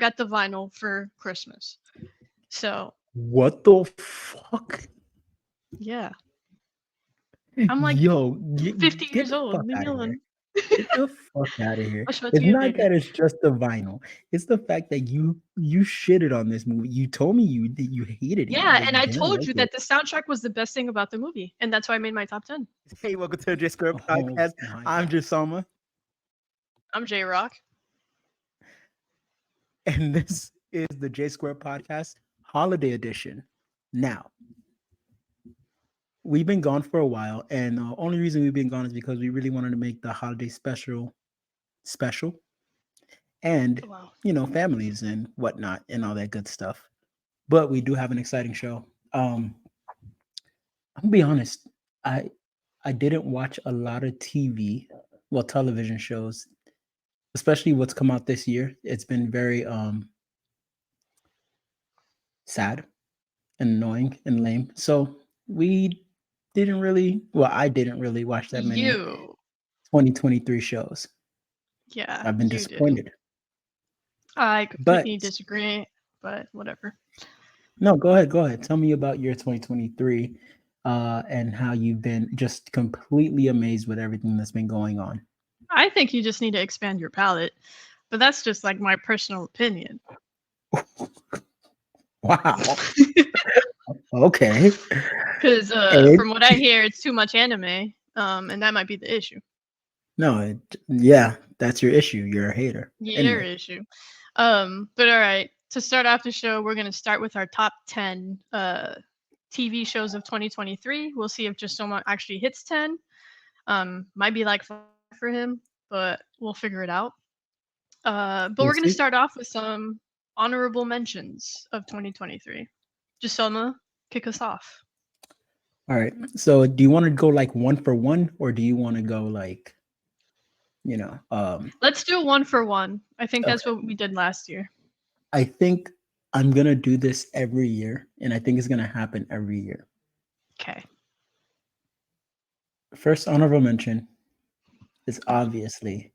got the vinyl for Christmas. So What the fuck? yeah, I'm like Yo, 50 get years the old. fuck Leave me out of here. alone. Get the fuck out of here. I'll show it to It's you not later. that it's just the vinyl. It's the fact that you shitted on this movie. You told me you hated it, Yeah, that and you I didn't told like you it. that the soundtrack was the best thing about the movie, and that's why I made my top 10. Hey, welcome to the Jaysquared Oh podcast. my I'm god. Jasoma, I'm J Rock. and this is the Jaysquared podcast holiday edition. Now, we've been gone for a while, and the only reason we've been gone is because we really wanted to make the holiday special, and Wow. families and whatnot and all that good stuff. But we do have an exciting show. I'm gonna be honest. I I didn't watch a lot of TV, well, television shows, especially what's come out this year. It's been very sad and annoying and lame. So we didn't really, well, I didn't really watch that many You. 2023 shows. Yeah, I've been you didn't. disappointed. I But completely disagree, but whatever. no, go ahead, go ahead. Tell me about your 2023 and how you've been just completely amazed with everything that's been going on. I think you just need to expand your palette, but that's just like my personal opinion. Wow. Okay. Because And from what I hear, it's too much anime, and that might be the issue. no, yeah, that's your issue. You're a hater. Your Anyway, issue. But all right. To start off the show, we're gonna start with our top 10 TV shows of 2023. We'll see if Just Soma actually hits 10. Might be like 5 for him, but we'll figure it out. But we'll we're gonna see. start off with some honorable mentions of 2023. Just Soma, kick us off. All right. So, do you want to go like one for one, or do you want to go like, you know, um, Let's do one for one. I think that's okay. what we did last year. I think I'm gonna do this every year, and I think it's gonna happen every year. Okay. First honorable mention is obviously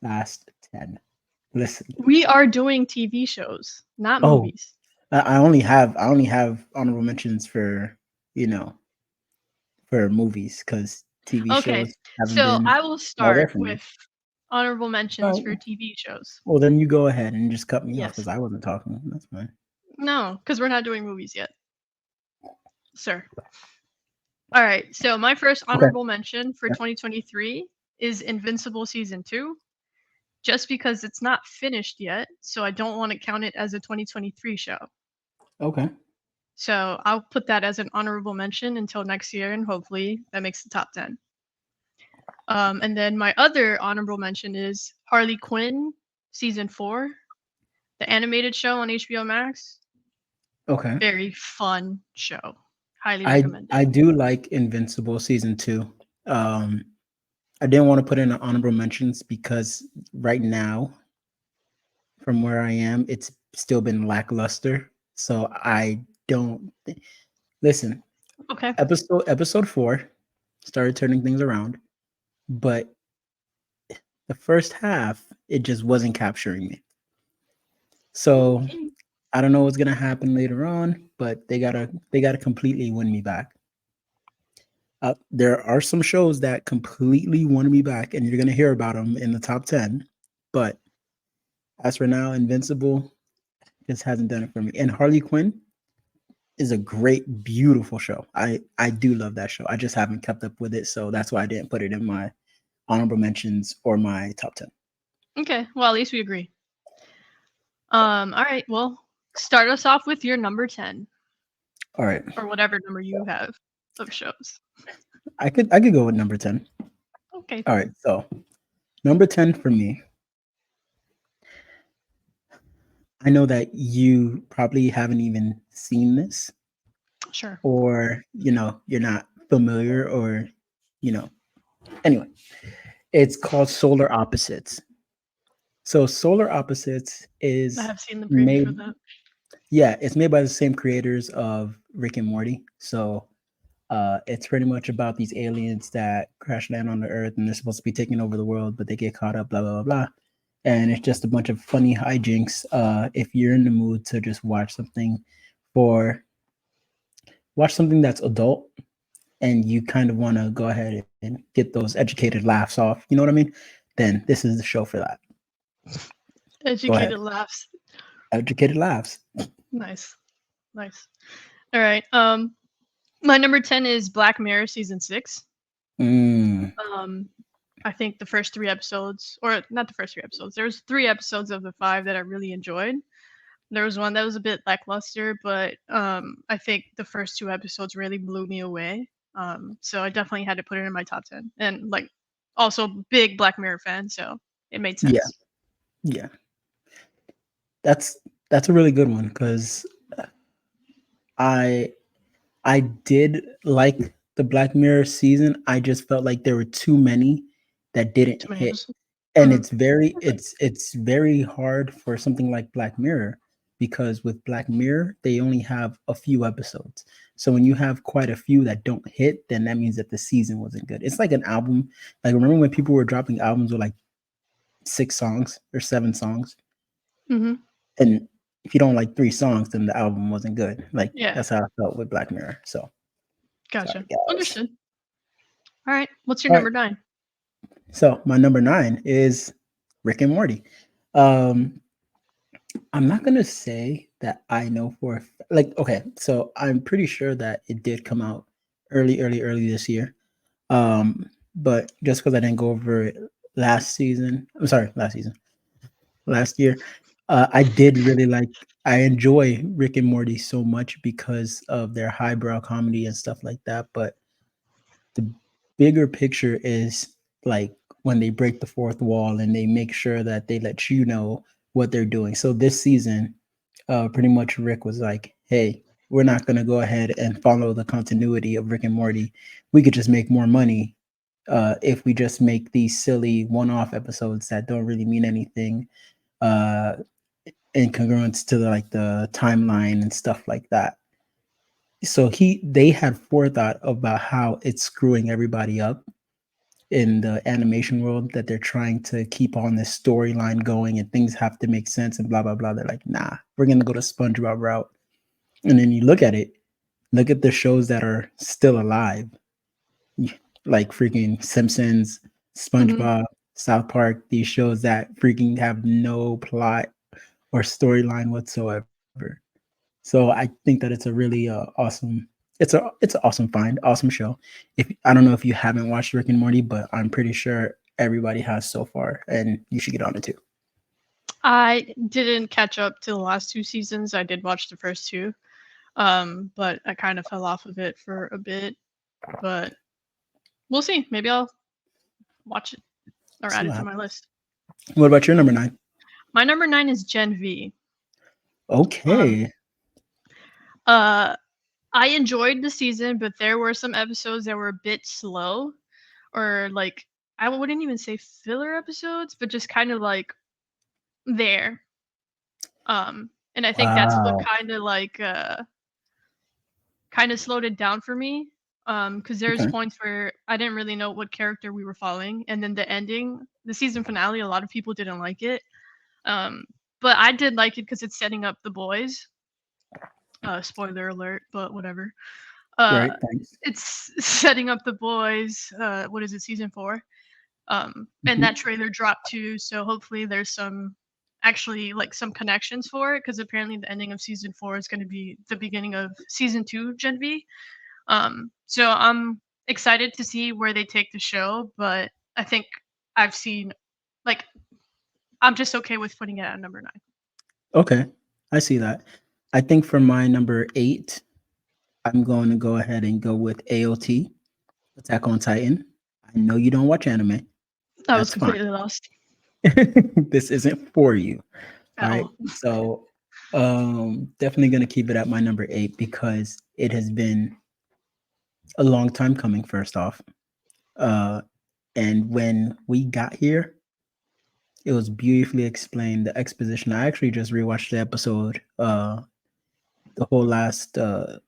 Fast 10. Listen. We are doing TV shows, not Oh, movies. I only have honorable mentions for you know for movies because TV Okay, shows haven't so been I will all there start for me. with honorable mentions for Oh, TV shows. well, then you go ahead and just cut me off because Yes. I wasn't talking. That's fine. No, because we're not doing movies yet, sir. All right, so my first Okay. honorable mention for 2023 is Invincible Season 2, just because it's not finished yet, so I don't want to count it as a 2023 show. Okay. So I'll put that as an honorable mention until next year, and hopefully that makes the top 10. And then my other honorable mention is Harley Quinn Season 4, the animated show on HBO Max. Okay. Very fun show. Highly I recommend it. I do like Invincible season two. Um, I didn't want to put in honorable mentions because right now, from where I am, it's still been lackluster. So I don't listen. Okay. Episode four started turning things around, but the first half it just wasn't capturing me. So Okay. I don't know what's gonna happen later on, but they gotta completely win me back. There are some shows that completely won me back, and you're gonna hear about them in the top 10. But as for now, Invincible just hasn't done it for me. And Harley Quinn is a great, beautiful show. I do love that show. I just haven't kept up with it, so that's why I didn't put it in my honorable mentions or my top 10. Okay. Well, at least we agree. All right. Well, start us off with your number 10 All right, or whatever number you have of shows. I could go with number 10. Okay. All right, so number 10 for me. I know that you probably haven't even seen this, Sure. or you're not familiar, or you know anyway, it's called Solar Opposites. So Solar Opposites I is have seen the preview for made, that. yeah, it's made by the same creators of Rick and Morty. So it's pretty much about these aliens that crash land on the earth and they're supposed to be taking over the world, but they get caught up, blah blah blah blah. and it's just a bunch of funny hijinks. If you're in the mood to just for watch something that's adult, and you kind of want to go ahead and get those educated laughs off, you know what I mean? Then this is the show for that. Go ahead, Educated laughs. educated laughs. Nice. Nice. All right. My number 10 is Black Mirror season 6. Mm, Um, I think the first 3 episodes, or not the first 3 episodes, there's 3 episodes of the 5 that I really enjoyed. There was one that was a bit lackluster, but I think the first 2 episodes really blew me away. So I definitely had to put it in my top 10. And like, also big Black Mirror fan, so it made yeah, sense. yeah. That's that's a really good one because I I did like the Black Mirror season. I just felt like there were too many that didn't Too many hit. episodes. And Hmm. it's very hard for something like Black Mirror because with Black Mirror, they only have a few episodes. So when you have quite a few that don't hit, then that means that the season wasn't good. It's like an album. Like remember when people were dropping albums with like 6 songs or 7 songs? Hmm. And if you don't like 3 songs, then the album wasn't good. Like Yeah, that's how I felt with Black Mirror. So sorry gotcha. guys. Understood. All right. What's your All right. number 9? So my number 9 is Rick and Morty. Um, I'm not gonna say that I know for like okay, so I'm pretty sure that it did come out early this year. But just because I didn't go over it last season, I'm sorry, last year, I did really like. I enjoy Rick and Morty so much because of their highbrow comedy and stuff like that. But the bigger picture is like when they break the fourth wall and they make sure that they let you know what they're doing. So this season, pretty much Rick was like, "Hey, we're not going to go ahead and follow the continuity of Rick and Morty. We could just make more money if we just make these silly one-off episodes that don't really mean anything uh, in congruence to the timeline and stuff like that." So they had forethought about how it's screwing everybody up in the animation world, that they're trying to keep on this storyline going and things have to make sense and blah blah blah. They're like, nah, we're gonna go to SpongeBob route. And then you look at the shows that are still alive, like freaking Simpsons, Hmm. SpongeBob, South Park, these shows that freaking have no plot or storyline whatsoever. So I think that it's a really awesome. It's an awesome find, awesome show. If I don't know if you haven't watched Rick and Morty, but I'm pretty sure everybody has so far, and you should get on it too. I didn't catch up to the last 2 seasons. I did watch the first 2. But I kind of fell off of it for a bit. But we'll see. Maybe I'll watch it or See add what it to my happens. list. What about your number 9? My number 9 is Gen V. Um, Okay. uh, I enjoyed the season, but there were some episodes that were a bit slow, or like I wouldn't even say filler episodes, but just kind of like there. And I think that's what Wow. kind of slowed it down for me. Because there's Okay. points where I didn't really know what character we were following, and then the ending, the season finale, a lot of people didn't like it. Um, but I did like it because it's setting up the boys. Spoiler alert, but whatever. Uh, Right. Thanks. it's setting up the boys. What is it, season 4? And that Mhm. trailer dropped too, so hopefully there's some actually like some connections for it because apparently the ending of season 4 is going to be the beginning of season 2 Gen V. So I'm excited to see where they take the show, but I think I've seen like I'm just okay with putting it at number 9. Okay. I see that. I think for my number 8, I'm going to go ahead and go with AOT, Attack on Titan. I know you don't watch anime. I was That's fine. completely lost This isn't for you. All at right. all. So definitely gonna keep it at my number 8 because it has been a long time coming, first off. Uh and when we got here, it was beautifully explained, the exposition. I actually just rewatched the episode, the whole last the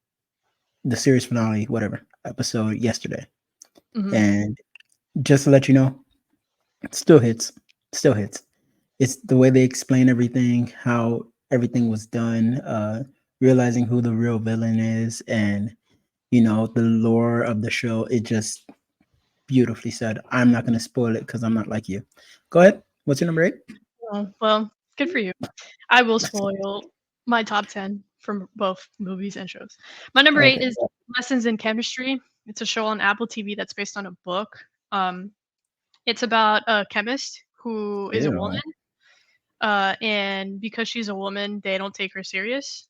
series finale, whatever, episode yesterday. Hmm. And just to let you know, it still hits. Still hits. it's the way they explain everything, how everything was done, realizing who the real villain is, and the lore of the show. It just beautifully said. I'm not going to spoil it because I'm not like you. Go ahead. What's your number 8? Well, good for you. I will spoil my top 10 from both movies and shows. My number 8 Okay. is Lessons in Chemistry. It's a show on Apple TV that's based on a book. Um, it's about a chemist who is a woman, Ew. and because she's a woman, they don't take her serious.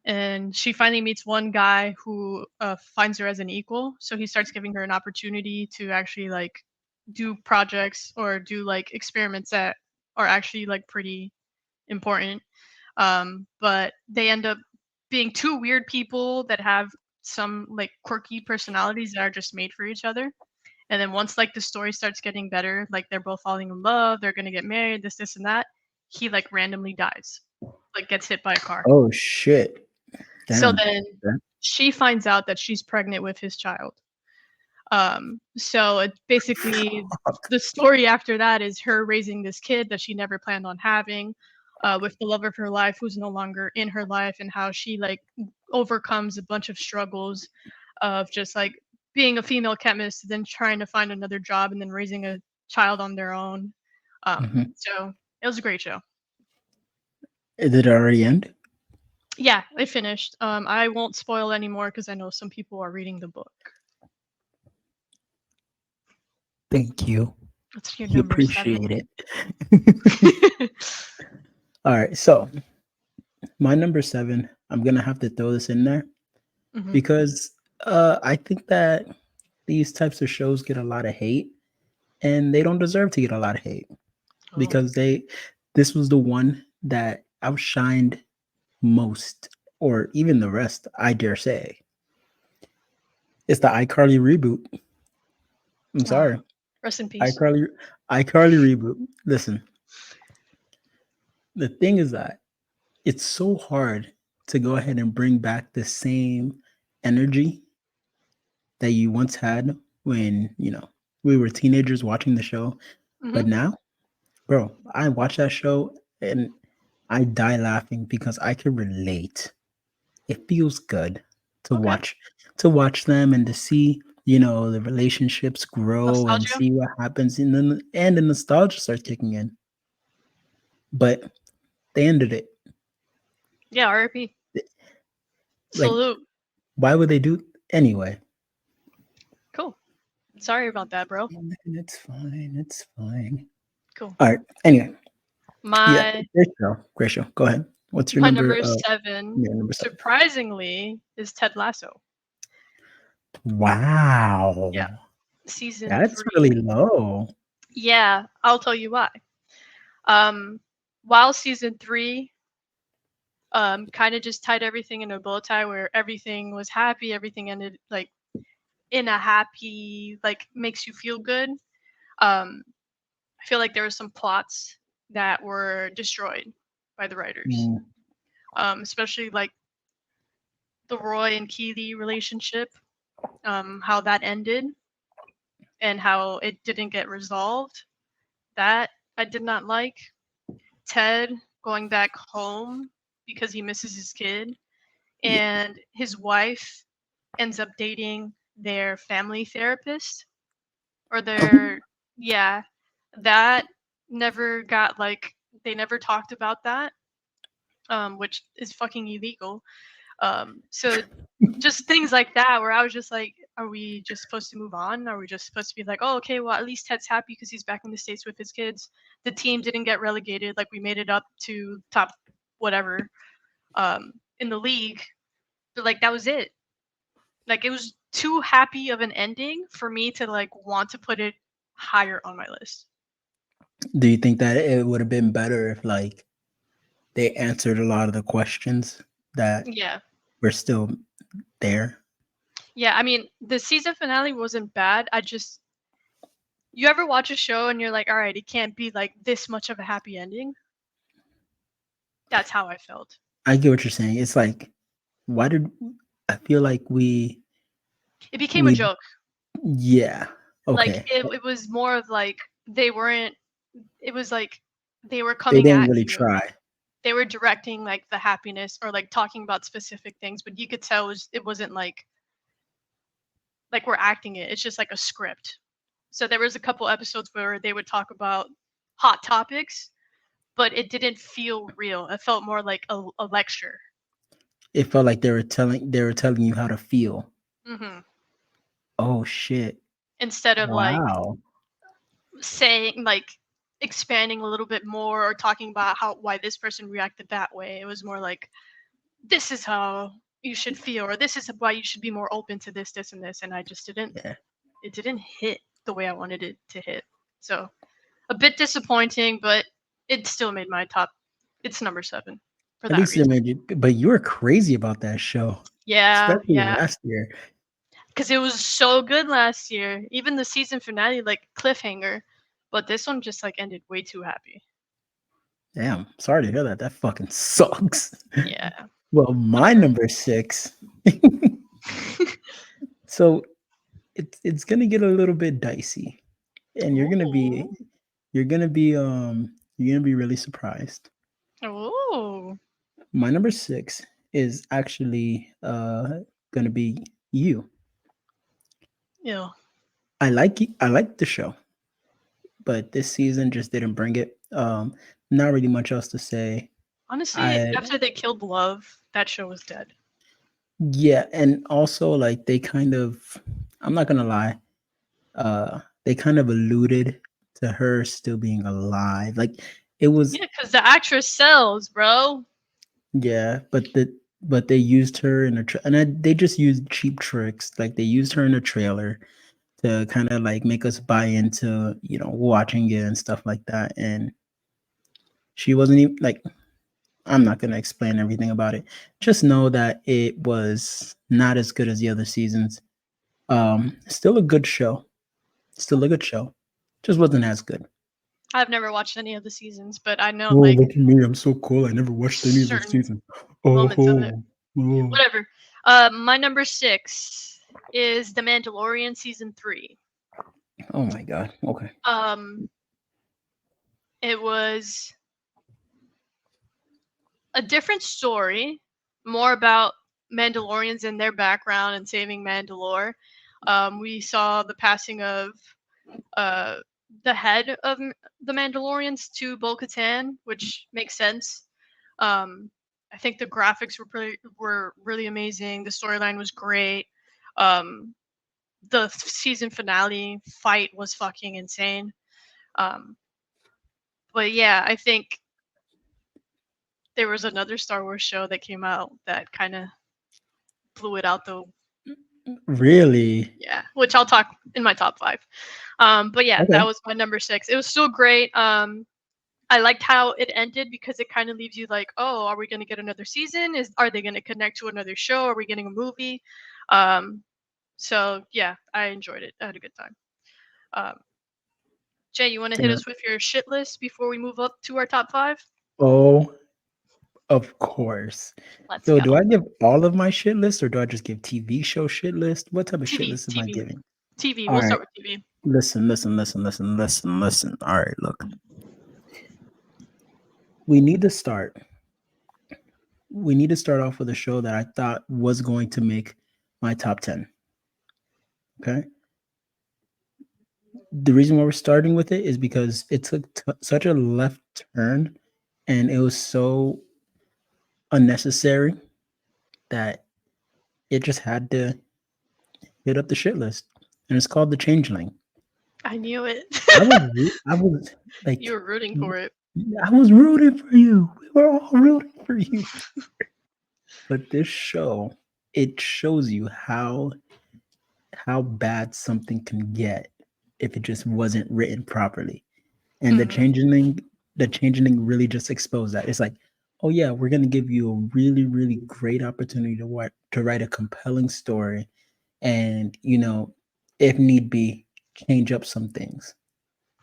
And she finally meets one guy who finds her as an equal, so he starts giving her an opportunity to actually like do projects or do like experiments that are actually like pretty important. But they end up being two weird people that have some like quirky personalities that are just made for each other. And then once like the story starts getting better, like they're both falling in love, they're gonna get married, this and that, he like randomly dies, like gets hit by a car. Oh shit. So Damn. then she finds out that she's pregnant with his child. So it basically the story after that is her raising this kid that she never planned on having, with the love of her life who's no longer in her life, and how she like overcomes a bunch of struggles of just like being a female chemist, then trying to find another job, and then raising a child on their own. Mhm. So it was a great show. Did it already end? Yeah, it finished. I won't spoil anymore because I know some people are reading the book. Thank you. What's your You number appreciate 7? it. All right. So my number 7, I'm gonna have to throw this in there Mhm. because I think that these types of shows get a lot of hate, and they don't deserve to get a lot of hate Oh. because this was the one that outshined most, or even the rest, I dare say. It's the iCarly reboot. I'm Ah, sorry. rest in peace. iCarly iCarly reboot. Listen, the thing is that it's so hard to go ahead and bring back the same energy that you once had when, we were teenagers watching the show. But Mhm. now, bro, I watch that show and I die laughing because I can relate. It feels good to Okay. watch them and to see, the relationships grow and Nostalgia? see what happens, and the nostalgia starts kicking in. But they ended it. Yeah, R.I.P. Like, Salute. why would they do anyway? Cool. Sorry about that, bro. Oh, man, it's fine. It's fine. Cool. All right. Anyway, yeah, My great show. Great show. Go ahead. What's your my number? number 7, Yeah, number 7. surprisingly, is Ted Lasso. Yeah, Wow, season that's 3. really low. Yeah, I'll tell you why. Um, while season 3, kind of just tied everything in a bow tie where everything was happy, everything ended like in a happy, like makes you feel good. Um, I feel like there were some plots that were destroyed by the writers, Mm, especially like the Roy and Keeley relationship, how that ended and how it didn't get resolved. That I did not like. Ted going back home because he misses his kid, yeah. and his wife ends up dating their family therapist or their, yeah, that never got like, they never talked about that, which is fucking illegal. So just things like that where I was just like, are we just supposed to move on? Are we just supposed to be like, oh, okay, well, at least Ted's happy because he's back in the States with his kids. The team didn't get relegated. Like, we made it up to top whatever, in the league. But, like, that was it. Like, it was too happy of an ending for me to, like, want to put it higher on my list. Do you think that it would have been better if, like, they answered a lot of the questions that Yeah. were still there? Yeah, I mean, the season finale wasn't bad. I just, you ever watch a show and you're like, all right, it can't be like this much of a happy ending? That's how I felt. I get what you're saying. It's like, why did I feel like It became a we joke. yeah. Like Okay. it was more of like they weren't. It was like they were They coming didn't at really you. try. They were directing like the happiness or like talking about specific things, but you could tell it wasn't like we're acting it. It's just like a script. So there was a couple episodes where they would talk about hot topics, but it didn't feel real. It felt more like a lecture. It felt like they were telling you how to feel. Hmm. Oh shit. Instead of like Wow. saying like expanding a little bit more or talking about why this person reacted that way. It was more like this is how you should feel, or this is why you should be more open to this and this. And I just didn't. Yeah. It didn't hit the way I wanted it to hit. So a bit disappointing, but it still made my top. It's number 7 for At that least it reason. made you, but you were crazy about that show, Yeah, especially yeah. last year. Because it was so good last year. Even the season finale, like cliffhanger. But this one just like ended way too happy. Damn, sorry to hear that. That fucking sucks. Yeah. Well, my Whatever. number 6. So it's gonna get a little bit dicey, and Ooh. you're gonna be really surprised. Ooh. My number 6 is actually gonna be you. Ew. I like the show, but this season just didn't bring it. Not really much else to say. Honestly, I after they killed Love, that show was dead. Yeah, and also like they kind of, I'm not gonna lie, they kind of alluded to her still being alive. Like it was, Yeah, because the actress sells, bro. yeah, but they used her in they just used cheap tricks. Like they used her in a trailer to kind of like make us buy into, watching it and stuff like that. And she wasn't even like, I'm not gonna explain everything about it. Just know that it was not as good as the other seasons. Still a good show. Still a good show. Just wasn't as good. I've never watched any of the seasons, but I know Oh, like look at me. I'm so cool. I never watched any of the certain season. moments of it. Oh, oh. Whatever. My number 6 is The Mandalorian season 3. Oh my god. Okay. Um, it was a different story, more about Mandalorians and their background and saving Mandalore. We saw the passing of uh, the head of the Mandalorians to Bo-Katan, which makes sense. Um, I think the graphics were really amazing. The storyline was great. Um, the season finale fight was fucking insane. Um, but yeah, I think there was another Star Wars show that came out that kind of blew it out the Really? yeah, which I'll talk in my top 5. But yeah, Okay. that was my number 6. It was still great. I liked how it ended because it kind of leaves you like, oh, are we going to get another season? Are they going to connect to another show? Are we getting a movie? Um, so yeah, I enjoyed it. I had a good time. Um, Jay, you want to hit Yeah. us with your shit list before we move up to our top 5? Oh, of course. Let's So go. do I give all of my shit list or do I just give TV show shit list? What type of shit TV, list am I TV, giving? TV. All We'll right. start with TV. Listen. All right, look. We need to start. We need to start off with a show that I thought was going to make my top 10. Okay. The reason why we're starting with it is because it took such a left turn and it was so unnecessary that it just had to hit up the shit list. And it's called The Changeling. I knew it. I was You like, were rooting for it. I was rooting for you. We were all rooting for you. But this show, it shows you how bad something can get if it just wasn't written properly. And Mm-hmm. the changeling really just exposed that. It's like, oh yeah, we're gonna give you a really, really great opportunity to write a compelling story, and if need be, change up some things.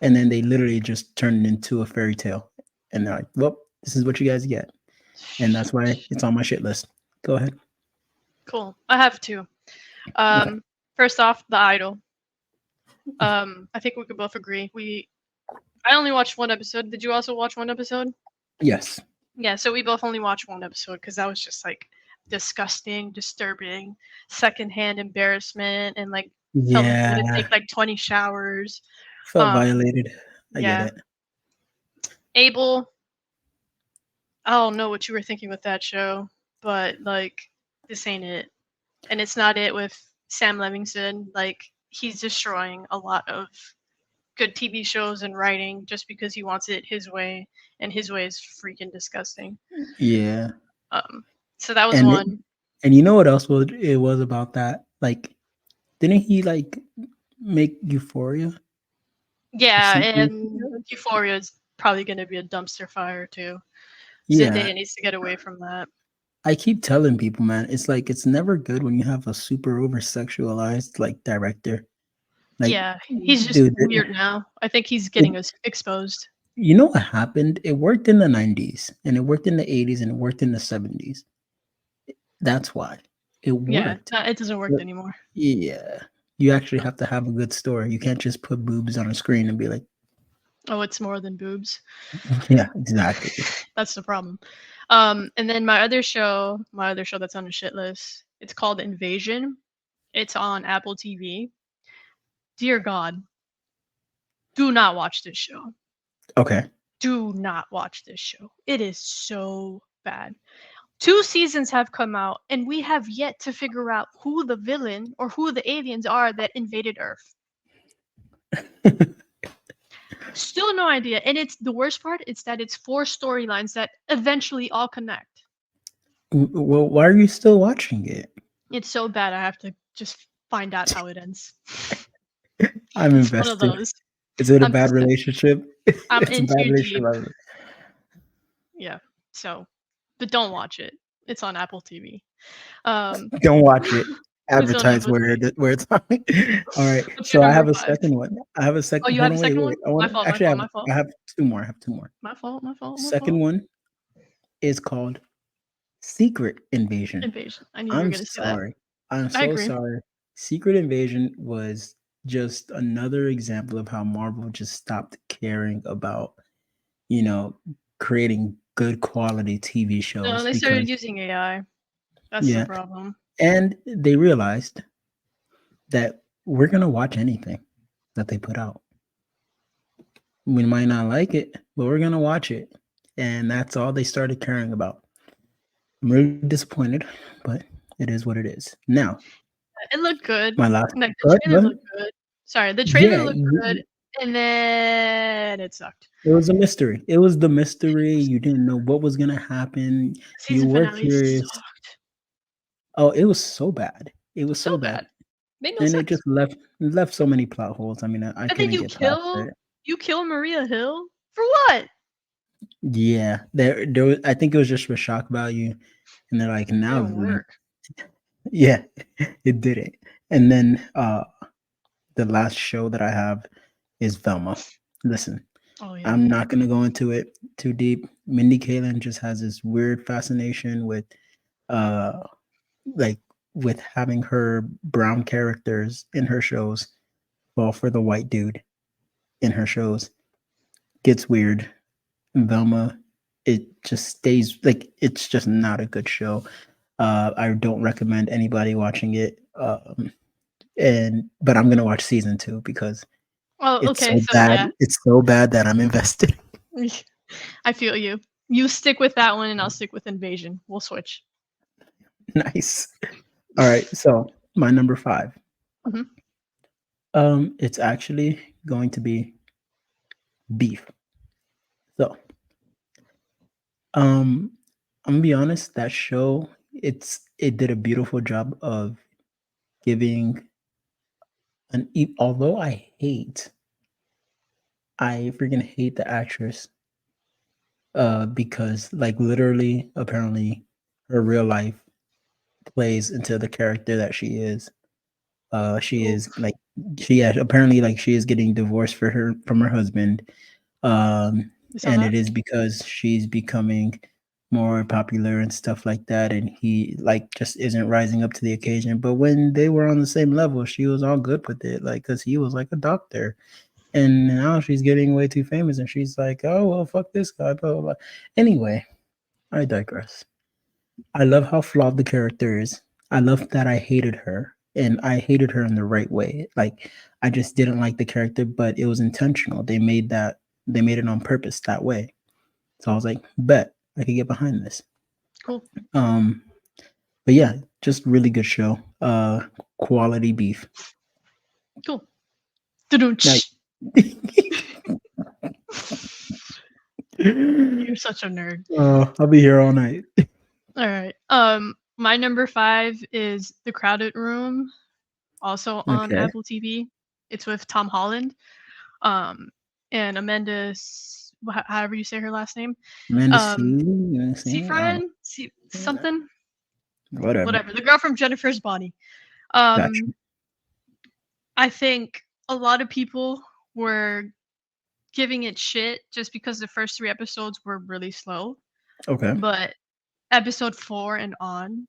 And then they literally just turn it into a fairy tale, and they're like, well, this is what you guys get, and that's why it's on my shit list. Go ahead. Cool. I have 2. Okay. First off, The Idol. I think we could both agree. I only watched one episode. Did you also watch one episode? Yes. Yeah, so we both only watched one episode because that was just like disgusting, disturbing, secondhand embarrassment, and like telling people to Yeah. take like 20 showers. Felt Um, violated. I get yeah, it. Abel. I don't know what you were thinking with that show, but like this ain't it, and it's not it with Sam Levinson. Like he's destroying a lot of good TV shows and writing just because he wants it his way, and his way is freaking disgusting. Yeah. Um, so that was And one. and you know what else it was about that? Like, didn't he like make Euphoria or Yeah, something? and Euphoria is probably going to be a dumpster fire too. Yeah. Zendaya needs to get away from that. I keep telling people, man, it's like it's never good when you have a super over sexualized like director. Like, Yeah, he's just dude, weird now. I think he's it, getting us exposed. you know what happened? It worked in the 90s and it worked in the 80s and it worked in the 70s. That's why it Yeah, worked. it doesn't work But anymore. yeah, you actually have to have a good story. You can't just put boobs on a screen and be like, Oh, it's more than boobs. yeah, exactly. That's the problem. And then my other show that's on the shit list, it's called Invasion. It's on Apple TV. Dear God, do not watch this show. Okay. Do not watch this show. It is so bad. 2 seasons have come out, and we have yet to figure out who the villain or who the aliens are that invaded Earth. Still no idea. And it's the worst part is that it's 4 storylines that eventually all connect. Well, why are you still watching it? It's so bad I have to just find out how it ends. I'm It's one of invested. those. Is it a I'm bad just relationship? I'm It's a in bad too deep. relationship. Yeah. So, but don't watch it. It's on Apple TV. Um, Don't watch it. it's on Advertise Apple TV. where it's on. All right. What's your So I number have a 5? second one. I have a Oh, second. you Hold have a on. Wait. second Wait. one? Wait. I My want. fault, my Actually, fault, my fault. I have two more. I have two more. My fault, my fault, my Second fault. one is called Secret Invasion. Invasion. I knew you were I'm gonna say that. sorry. I'm I so agree. sorry. Secret Invasion was just another example of how Marvel just stopped caring about, you know, creating good quality TV No, shows they started because using AI. That's the yeah, problem. and they realized that we're gonna watch anything that they put out. We might not like it, but we're gonna watch it, and that's all they started caring about. I'm really disappointed, but it is what it is. Now, It looked good. my last, Like the but trailer looked good. Sorry, the trailer yeah, looked good, and then it sucked. it was a mystery. It was the mystery. You didn't know what was gonna happen. You Season were finale curious. sucked. Oh, it was so bad. It was So so bad, bad. Made no and it sense. just left so many plot holes. I mean, I And then couldn't get past it. you kill Maria Hill for what? Yeah, there was, I think it was just for shock value, and they're like, It now, didn't work. yeah, it did it. And then the last show that I have is Velma. Listen, Oh yeah. I'm not gonna go into it too deep. Mindy Kaling just has this weird fascination with uh like with having her brown characters in her shows fall for the white dude in her shows. Gets weird. Velma, it just stays like it's just not a good show. I don't recommend anybody watching it. And but I'm gonna watch season two because Oh, it's okay. so So bad. yeah, It's so bad that I'm invested. I feel you. You stick with that one, and I'll stick with Invasion. We'll switch. Nice. All right. So my number 5. Mhm. It's actually going to be beef. So um, I'm gonna be honest. That show, it did a beautiful job of giving although I freaking hate the actress because like literally apparently her real life plays into the character that she is. She is Oof. like apparently like she is getting divorced from her husband. Um You saw and that? it is because she's becoming more popular and stuff like that, and he like just isn't rising up to the occasion. But when they were on the same level, she was all good with it, like because he was like a doctor And now she's getting way too famous, and she's like, "Oh well, fuck this guy." Blah blah blah. Anyway, I digress. I love how flawed the character is. I love that I hated her, and I hated her in the right way. Like I just didn't like the character, but it was intentional. They made it on purpose that way. So I was like, bet I could get behind this. Cool. Um, but yeah, just really good show. Quality beef. Cool. Like, You're such a nerd. I'll be here all night. All right. My number 5 is The Crowded Room, also on Okay, Apple TV. It's with Tom Holland. Um, and Amanda, however you say her last name. Amanda Um, Sue, Seyfried, know. something, Whatever. whatever. The girl from Jennifer's Body. Gotcha. I think a lot of people were giving it shit just because the first 3 episodes were really slow, Okay. but episode 4 and on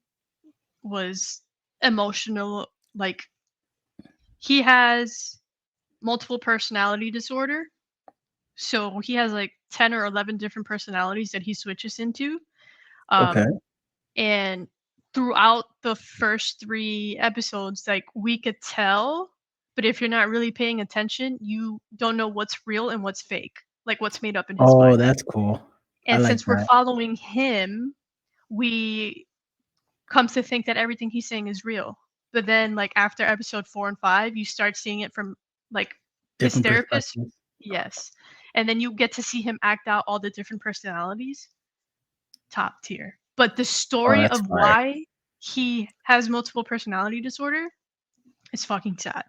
was emotional. Like, he has multiple personality disorder, so he has like 10 or 11 different personalities that he switches into. Okay. And throughout the first 3 episodes, like, we could tell, but if you're not really paying attention, you don't know what's real and what's fake, like what's made up in his Oh, mind. that's cool. I And like since we're that. following him, we come to think that everything he's saying is real. But then, like, after episode 4 and 5, you start seeing it from, like, his Different therapist. perspectives. Yes. And then you get to see him act out all the different personalities. Top tier. But the Oh, story that's of fire. why he has multiple personality disorder is fucking sad.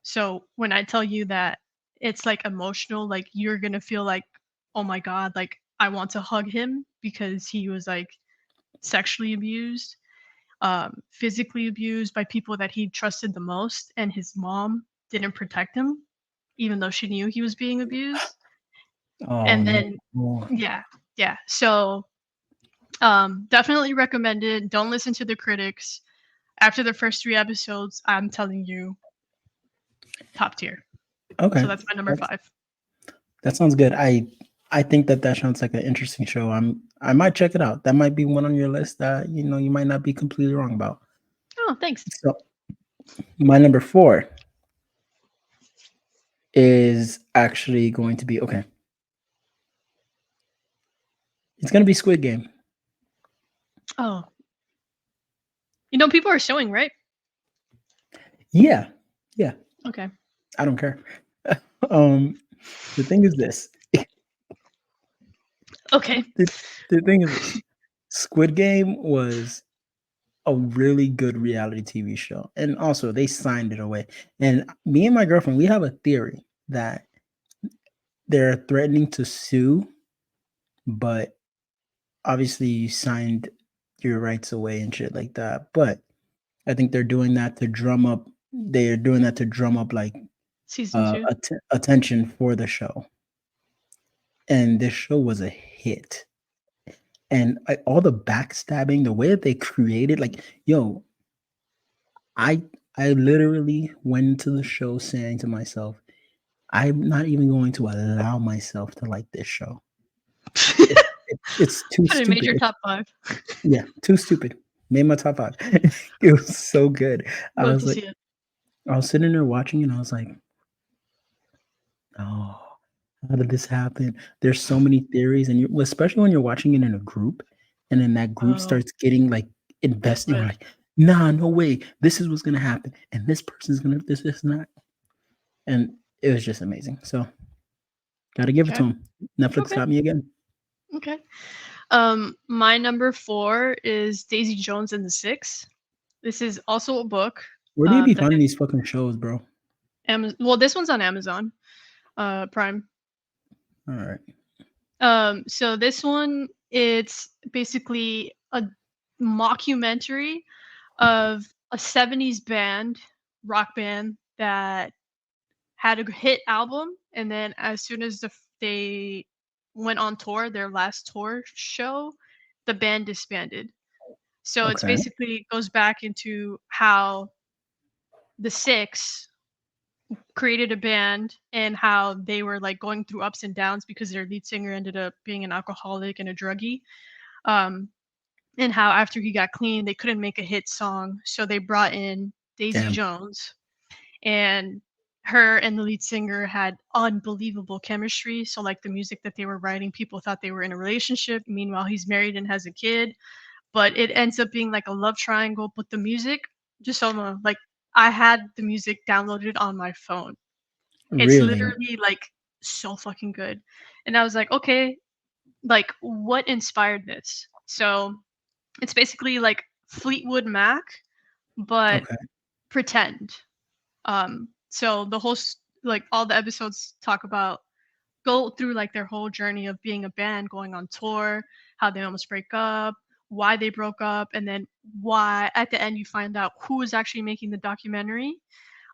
So when I tell you that it's like emotional, like, you're gonna feel like, oh my god, like, I want to hug him because he was like sexually abused, physically abused by people that he trusted the most, and his mom didn't protect him, even though she knew he was being abused. Oh And no. then, yeah, yeah. So definitely recommended. Don't listen to the critics. After the first 3 episodes, I'm telling you, top tier. Okay. So that's my number 5. That sounds good. I think that sounds like an interesting show. I might check it out. That might be one on your list that you might not be completely wrong about. Oh, thanks. So my number 4 is actually going to be okay. It's gonna be Squid Game. Oh, people are showing, right? Yeah. Yeah. Okay. I don't care. The thing is this. Okay. The thing is this. Squid Game was a really good reality TV show. And also they signed it away. And me and my girlfriend, we have a theory that they're threatening to sue, but obviously you signed your rights away and shit like that. But I think they're doing that to drum up like Season 2. attention for the show. And this show was a hit. And all the backstabbing, the way that they created, like, yo, I I literally went into the show saying to myself, I'm not even going to allow myself to like this show. It's too Should have made stupid. your top 5. Yeah, too stupid. Made my top 5. It was so good. I Love was to like, see it. I was sitting there watching, and I was like, oh, how did this happen? There's so many theories, and especially when you're watching it in a group, and then that group Oh, starts getting like invested. We're right. like, nah, no way. This is what's gonna happen, and this person's gonna this not, and it was just amazing. So, gotta give it Okay. to him. Netflix Okay. got me again. Okay. My number 4 is Daisy Jones and the Six. This is also a book. Where do you be That finding these fucking shows, bro? Well, this one's on Amazon Prime. All right. So this one, it's basically a mockumentary of a 70s rock band that had a hit album, and then as soon as they went on tour, their last tour show, the band disbanded. So it's Okay. basically goes back into how the Six created a band and how they were like going through ups and downs because their lead singer ended up being an alcoholic and a druggie. Um, and how after he got clean, they couldn't make a hit song, so they brought in Daisy Damn. Jones, and her and the lead singer had unbelievable chemistry. So like the music that they were writing, people thought they were in a relationship. Meanwhile, he's married and has a kid, but it ends up being like a love triangle. But the music, just so like I had the music downloaded on my phone. It's Really? literally like so fucking good. And I was like, okay, like what inspired this? So it's basically like Fleetwood Mac, but Okay. pretend. So the whole like all the episodes talk about go through like their whole journey of being a band, going on tour, how they almost break up, why they broke up, and then why at the end you find out who is actually making the documentary.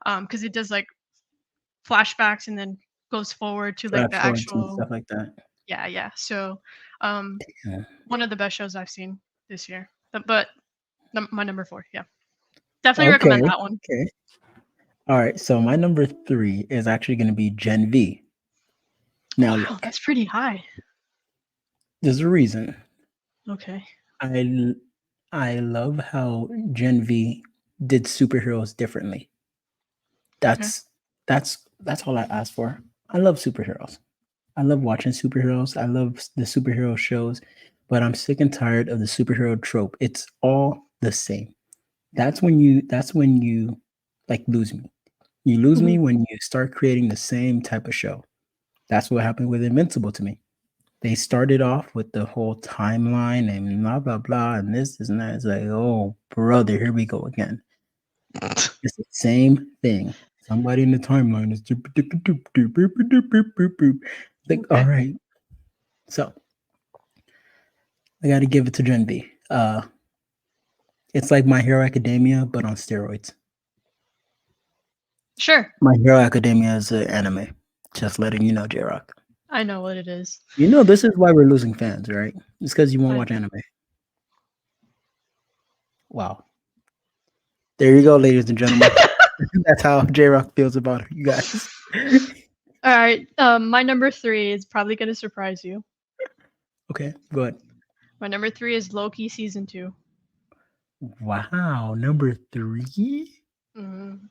Because it does like flashbacks and then goes forward to like the Flash forwards and actual stuff like that. yeah. So um Yeah. one of the best shows I've seen this year. But my number 4, yeah. Definitely recommend Okay. that one. Okay. All right. So my number 3 is actually going to be Gen V. Now, Wow, look, that's pretty high. there's a reason. Okay. I l- I love how Gen V did superheroes differently. Okay. That's all I ask for. I love superheroes. I love watching superheroes. I love the superhero shows, but I'm sick and tired of the superhero trope. It's all the same. That's when you like lose me. You lose Mhm. me when you start creating the same type of show. That's what happened with Invincible to me. They started off with the whole timeline and blah blah blah and this and that. It's like, oh brother, here we go again. It's the same thing. Somebody in the timeline is like, all Okay. right. So I got to give it to Gen B. It's like My Hero Academia, but on steroids. Sure. My Hero Academia is an anime. Just letting you know, J Rock. I know what it is. You know this is why we're losing fans, right? It's because you won't I watch anime. Wow. There you go, ladies and gentlemen. That's how J Rock feels about you guys. All right. My number 3 is probably gonna surprise you. Okay, go ahead. My number 3 is Loki season 2. Wow, number 3. Mhm.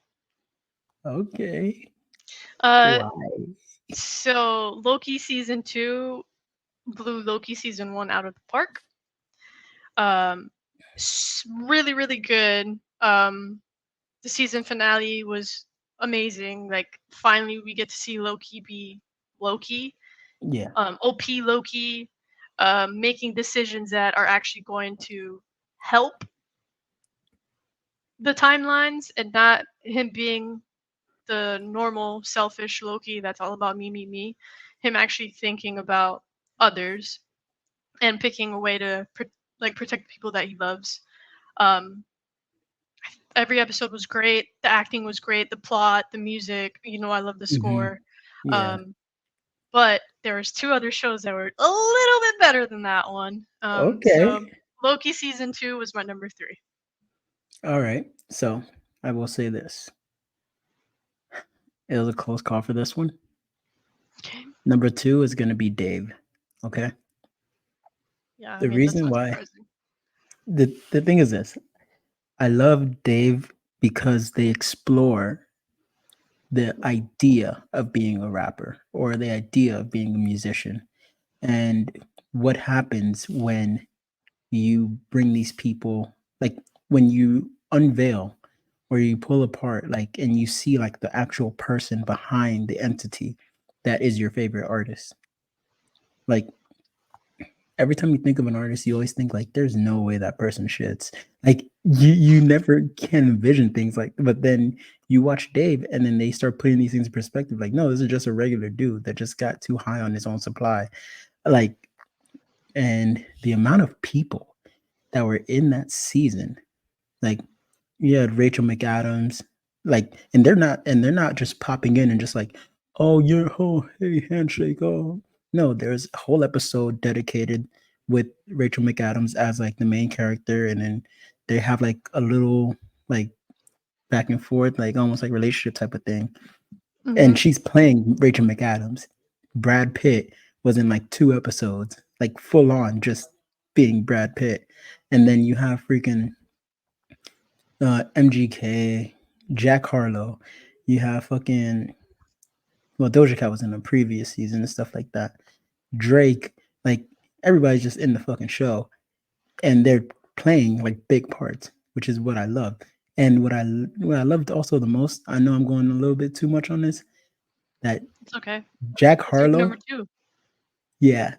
Okay. Uh, Why? so Loki season 2 blew Loki season 1 out of the park. Um, really, really good. The season finale was amazing. Like finally we get to see Loki be Loki. Yeah. OP Loki, making decisions that are actually going to help the timelines and not him being the normal selfish Loki that's all about me, me, me. Him actually thinking about others and picking a way to like protect the people that he loves. Um, every episode was great. The acting was great. The plot, the music. You know, I love the Hmm. score. Yeah. Um, but there was 2 other shows that were a little bit better than that one. So Okay. Loki season 2 was my number 3. All right. So I will say this. It was a close call for this one. Okay. Number 2 is going to be Dave. Okay. Yeah, I The mean that's reason not why surprising. the thing is this, I love Dave because they explore the idea of being a rapper or the idea of being a musician and what happens when you bring these people, like when you unveil or you pull apart, like, and you see like the actual person behind the entity that is your favorite artist. Like every time you think of an artist, you always think like, there's no way that person shits. Like you never can envision things like. But then you watch Dave, and then they start putting these things in perspective. Like, no, this is just a regular dude that just got too high on his own supply. Like, and the amount of people that were in that season, like you had Rachel McAdams, like, and they're not just popping in and just like, oh, you're oh, hey, handshake, oh. No, there's a whole episode dedicated with Rachel McAdams as like the main character, and then they have like a little like back and forth, like almost like relationship type of thing. Mm-hmm. and she's playing Rachel McAdams. Brad Pitt was in like 2 episodes, like full on just being Brad Pitt. And then you have freaking MGK, Jack Harlow. You have fucking, well, Doja Cat was in the previous season and stuff like that. Drake, like everybody's just in the fucking show, and they're playing like big parts, which is what I love. And what I loved also the most, I know I'm going a little bit too much on this, that It's okay. Jack It's your number Harlow, two. yeah,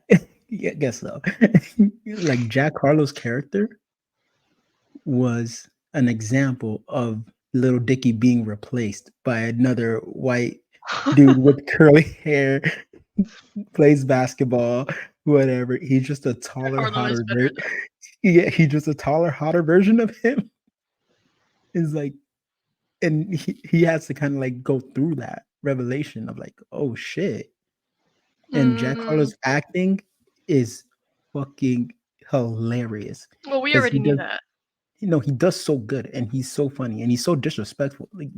yeah, I guess so. Like Jack Harlow's character was an example of Little Dicky being replaced by another white dude with curly hair, plays basketball, whatever. He's just a Jack taller, Harlow is hotter better version. though. Yeah, he's just a taller, hotter version of him. Is like, and he has to kind of like go through that revelation of like, oh shit. And Jack Mm, Harlow's acting is fucking hilarious well, we because already knew that. he does so good, and he's so funny, and he's so disrespectful. Like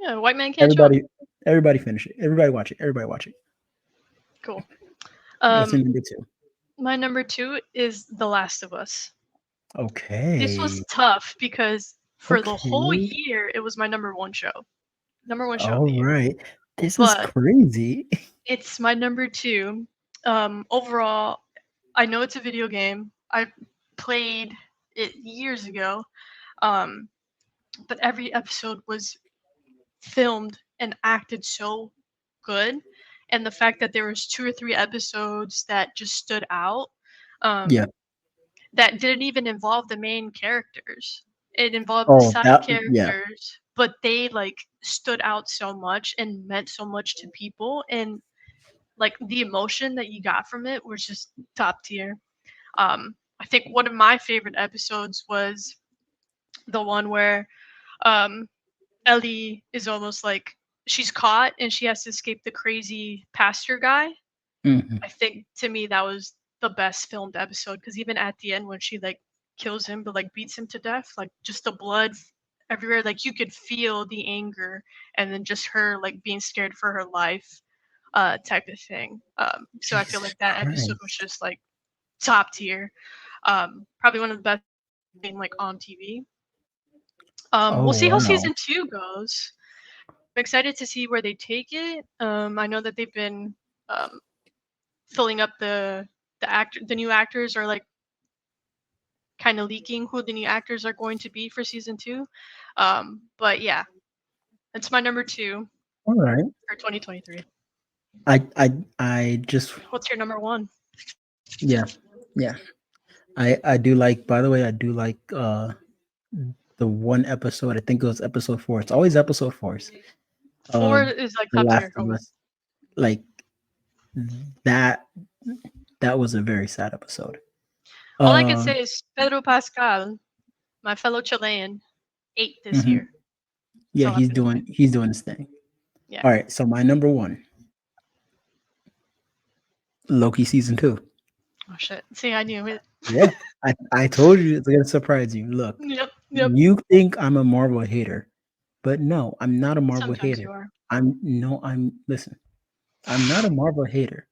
Yeah, white man can't jump. everybody, everybody finish it. Everybody watch it. Everybody watch it. Cool. What's Um, your number two? my number two is The Last of Us. This was Okay. tough because for the whole Okay. year it was my number one show. Number one show of All the year. right. This is But crazy. it's my number two. Overall, I know it's a video game. I played it years ago. Um, but every episode was filmed and acted so good. And the fact that there was 2 or 3 episodes that just stood out, Yeah. um, that didn't even involve the main characters. It involved the Oh, side that yeah. characters, but they like stood out so much and meant so much to people, and like the emotion that you got from it was just top tier. I think one of my favorite episodes was the one where um, Ellie is almost like she's caught and she has to escape the crazy pastor guy. Mhm. I think to me that was the best filmed episode because even at the end when she like kills him but like beats him to death, like just the blood everywhere, like you could feel the anger and then just her like being scared for her life, type of thing. So I feel Jesus like that episode was Christ. just like top tier. Probably one of the best being like on TV. Oh We'll see how wow. season two goes. I'm excited to see where they take it. I know that they've been um, filling up the new actors are like kind of leaking who the new actors are going to be for season two. But yeah, that's my number two All right. for 2023. I just What's your number one? yeah. Yeah. I do like, by the way, I do like the one episode, I think it was episode 4. It's always episode 4s Four of is like The top Last tier of always. Us. Like that that was a very sad episode. All I can Uh say is Pedro Pascal, my fellow Chilean, ate this mhm. year. That's Yeah, all I'm gonna say. he's doing his thing. Yeah. All right, so my number 1, Loki season 2. Oh shit. See, I knew it. Yeah, I told you it's gonna surprise you. Look, Yep. Yep. you think I'm a Marvel hater, but no, I'm not a Marvel Sometimes hater. you are. Listen, I'm not a Marvel hater.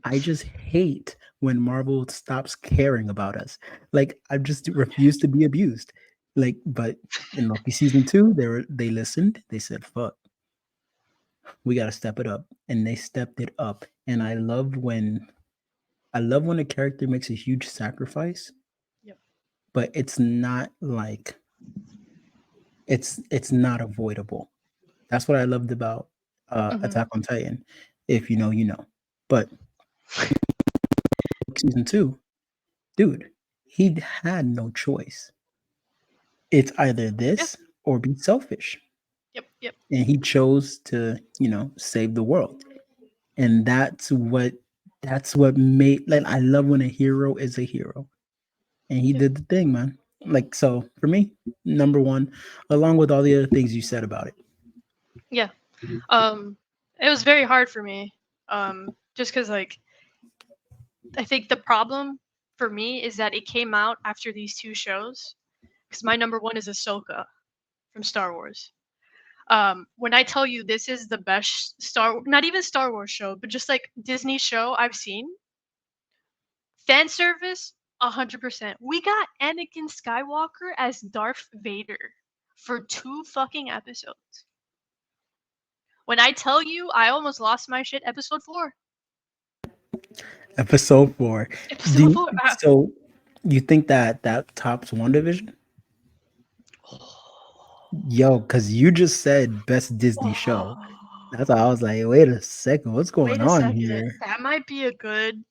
I just hate when Marvel stops caring about us. Like I just refuse to be abused. Like, but in Loki season 2, they listened. They said, "Fuck, we got to step it up," and they stepped it up. And I love when a character makes a huge sacrifice, Yep. but it's not like it's not avoidable. That's what I loved about Hmm. Attack on Titan. If you know, you know. But season 2, dude, he had no choice. It's either Yeah. this or be selfish. Yep. Yep. And he chose to, save the world. And that's what made, like, I love when a hero is a hero. And he Yeah. did the thing, man. Like, so for me, number 1, along with all the other things you said about it. Yeah. Um, it was very hard for me. Just because like I think the problem for me is that it came out after these two shows. Because my number one is Ahsoka from Star Wars. When I tell you this is the best not even Star Wars show, but just like Disney show I've seen, fan service, 100%. We got Anakin Skywalker as Darth Vader for 2 fucking episodes. When I tell you, I almost lost my shit. Episode 4. Episode 4. Do Episode you, 4. so you think that tops WandaVision? Yo, because you just said best Disney show. That's why I was like, wait a second, what's Wait going a on second. here? That might be a good.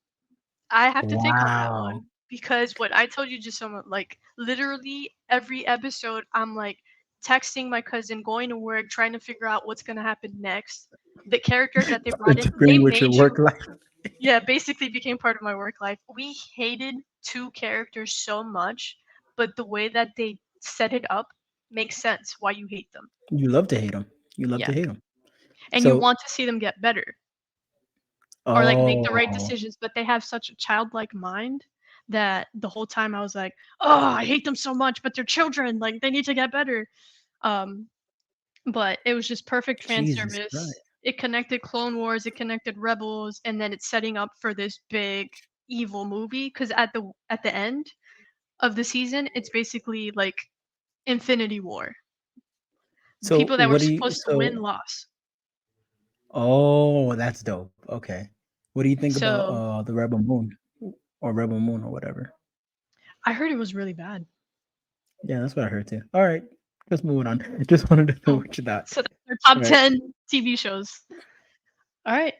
I have to think on that Wow. one because what I told you just somewhat like literally every episode I'm like texting my cousin, going to work, trying to figure out what's gonna happen next. The characters that they brought in, they Agreeing with your made work you life. yeah, basically became part of my work life. We hated 2 characters so much, but the way that they set it up makes sense why you hate them. You love to hate them. You love Yeah. to hate them. And you So, want to see them get better or like make the right oh, decisions, but they have such a childlike mind that the whole time I was like, "Oh, I hate them so much, but they're children, like they need to get better." Um, but it was just perfect fan Jesus Christ. service. It connected Clone Wars, it connected Rebels, and then it's setting up for this big evil movie because at the end of the season, it's basically like Infinity War. The So, people that were what do you, supposed to win so, lost. oh, that's dope. Okay. What do you think about So the Rebel Moon or Rebel Moon or whatever? I heard it was really bad. Yeah, that's what I heard too. All right, just moving on. Just wanted to know Cool. what you thought. So that's our top Right. 10 TV shows. All right.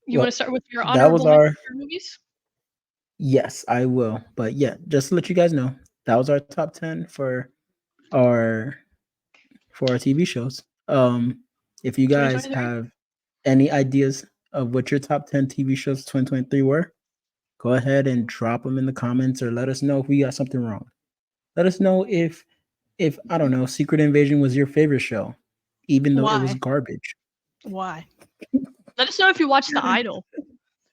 You want to Well, start with your that was honorable mention our for movies? yes, I will. But yeah, just to let you guys know, that was our top 10 our for our TV shows. If you guys 2023? have any ideas of what your top 10 TV shows 2023 were, go ahead and drop them in the comments or let us know if we got something wrong. Let us know if I don't know, Secret Invasion was your favorite show, even though it was Why? garbage. Why? Let us know if you watched The Idol.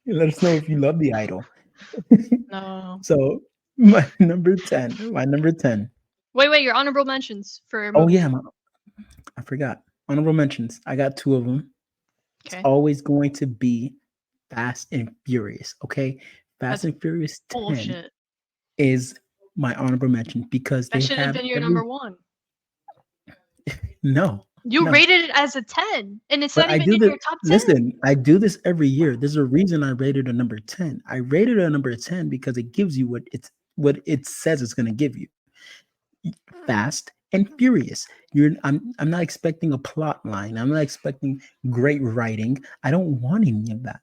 Let us know if you love the idol. No. So my number 10. Wait, your honorable mentions for Oh yeah, movies. I forgot. Honorable mentions. I got two of them. It's Okay. always going to be Fast and Furious. Okay, Fast That's and Furious 10 bullshit. is my honorable mention because That they should have have been your every number 1. no, You no. rated it as a 10, and it's But not I even do in the your top 10. listen. I do this every year. There's a reason I rated a number 10. I rated a number 10 because it gives you what it says it's going to give you. Fast and Furious. I'm not expecting a plot line. I'm not expecting great writing. I don't want any of that.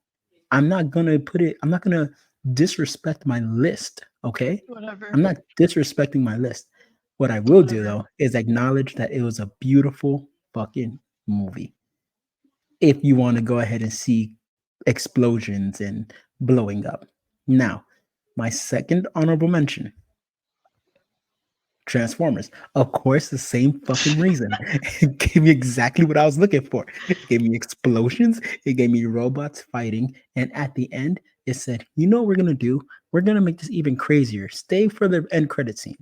I'm not gonna disrespect my list. Okay. Whatever. I'm not disrespecting my list. What I will do Whatever. though is acknowledge that it was a beautiful fucking movie. If you want to go ahead and see explosions and blowing up. Now, my second honorable mention, Transformers. Of course, the same fucking reason. It gave me exactly what I was looking for. It gave me explosions, it gave me robots fighting, and at the end, it said, you know what we're gonna do? We're gonna make this even crazier. Stay for the end credit scene.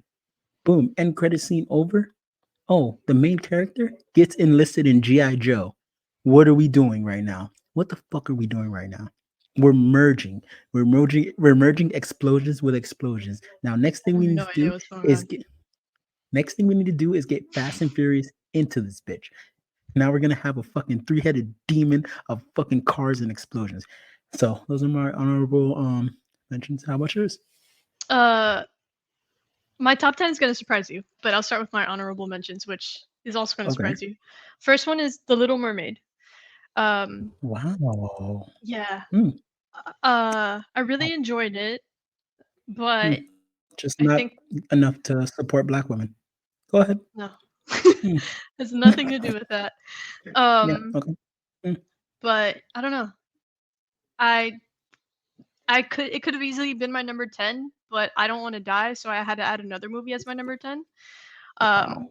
Boom, end credit scene over. Oh, the main character gets enlisted in G.I. Joe. What are we doing right now? What the fuck are we doing right now? We're merging. We're merging explosions with explosions. Now, next I thing have we need no to idea do what's going is on. get Fast and Furious into this bitch. Now we're gonna have a fucking three-headed demon of fucking cars and explosions. So those are my honorable mentions. How about yours? Uh, my top 10 is going to surprise you, but I'll start with my honorable mentions, which is also going to Okay. surprise you. First one is The Little Mermaid. Um, Wow. yeah. Mm, I really enjoyed it, but just I not think enough to support black women. Go ahead. no. Mm. Has nothing to do with that. Yeah. Um, Okay. Mm. but I don't know. I it could have easily been my number 10, but I don't want to die, so I had to add another movie as my number 10. Wow. Um,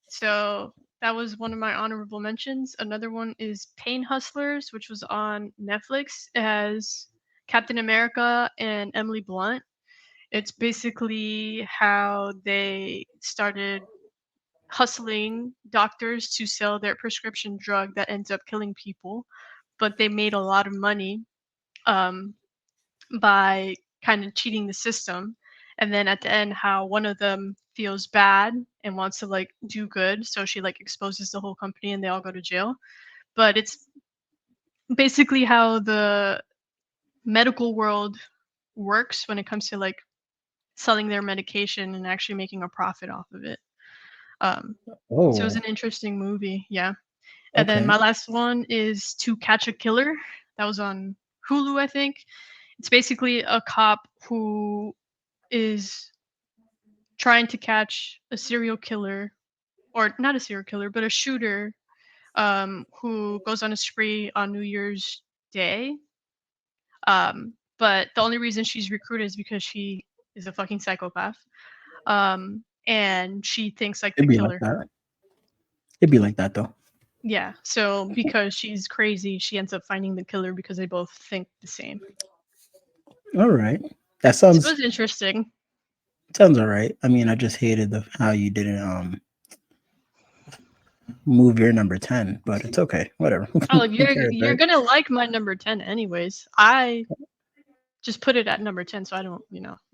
so that was one of my honorable mentions. Another one is Pain Hustlers, which was on Netflix. It has Captain America and Emily Blunt. It's basically how they started hustling doctors to sell their prescription drug that ends up killing people, but they made a lot of money um, by kind of cheating the system. And then at the end, how one of them feels bad and wants to like do good, so she like exposes the whole company and they all go to jail. But it's basically how the medical world works when it comes to like selling their medication and actually making a profit off of it. Um, so it was Oh, an interesting movie, yeah. And then okay. my last one is To Catch a Killer. That was on Hulu, I think. It's basically a cop who is trying to catch a serial killer, or not a serial killer, but a shooter who goes on a spree on New Year's Day. But the only reason she's recruited is because she is a fucking psychopath. And she thinks like the It'd be like killer. that. It'd be like that though. Yeah. So because she's crazy, she ends up finding the killer because they both think the same. All right. That So it was sounds interesting. sounds all right. I mean, I just hated the how you didn't move your number 10, but it's okay. Whatever. Oh, Who you're cares, you're right? gonna like my number 10 anyways. I just put it at number 10 so I don't,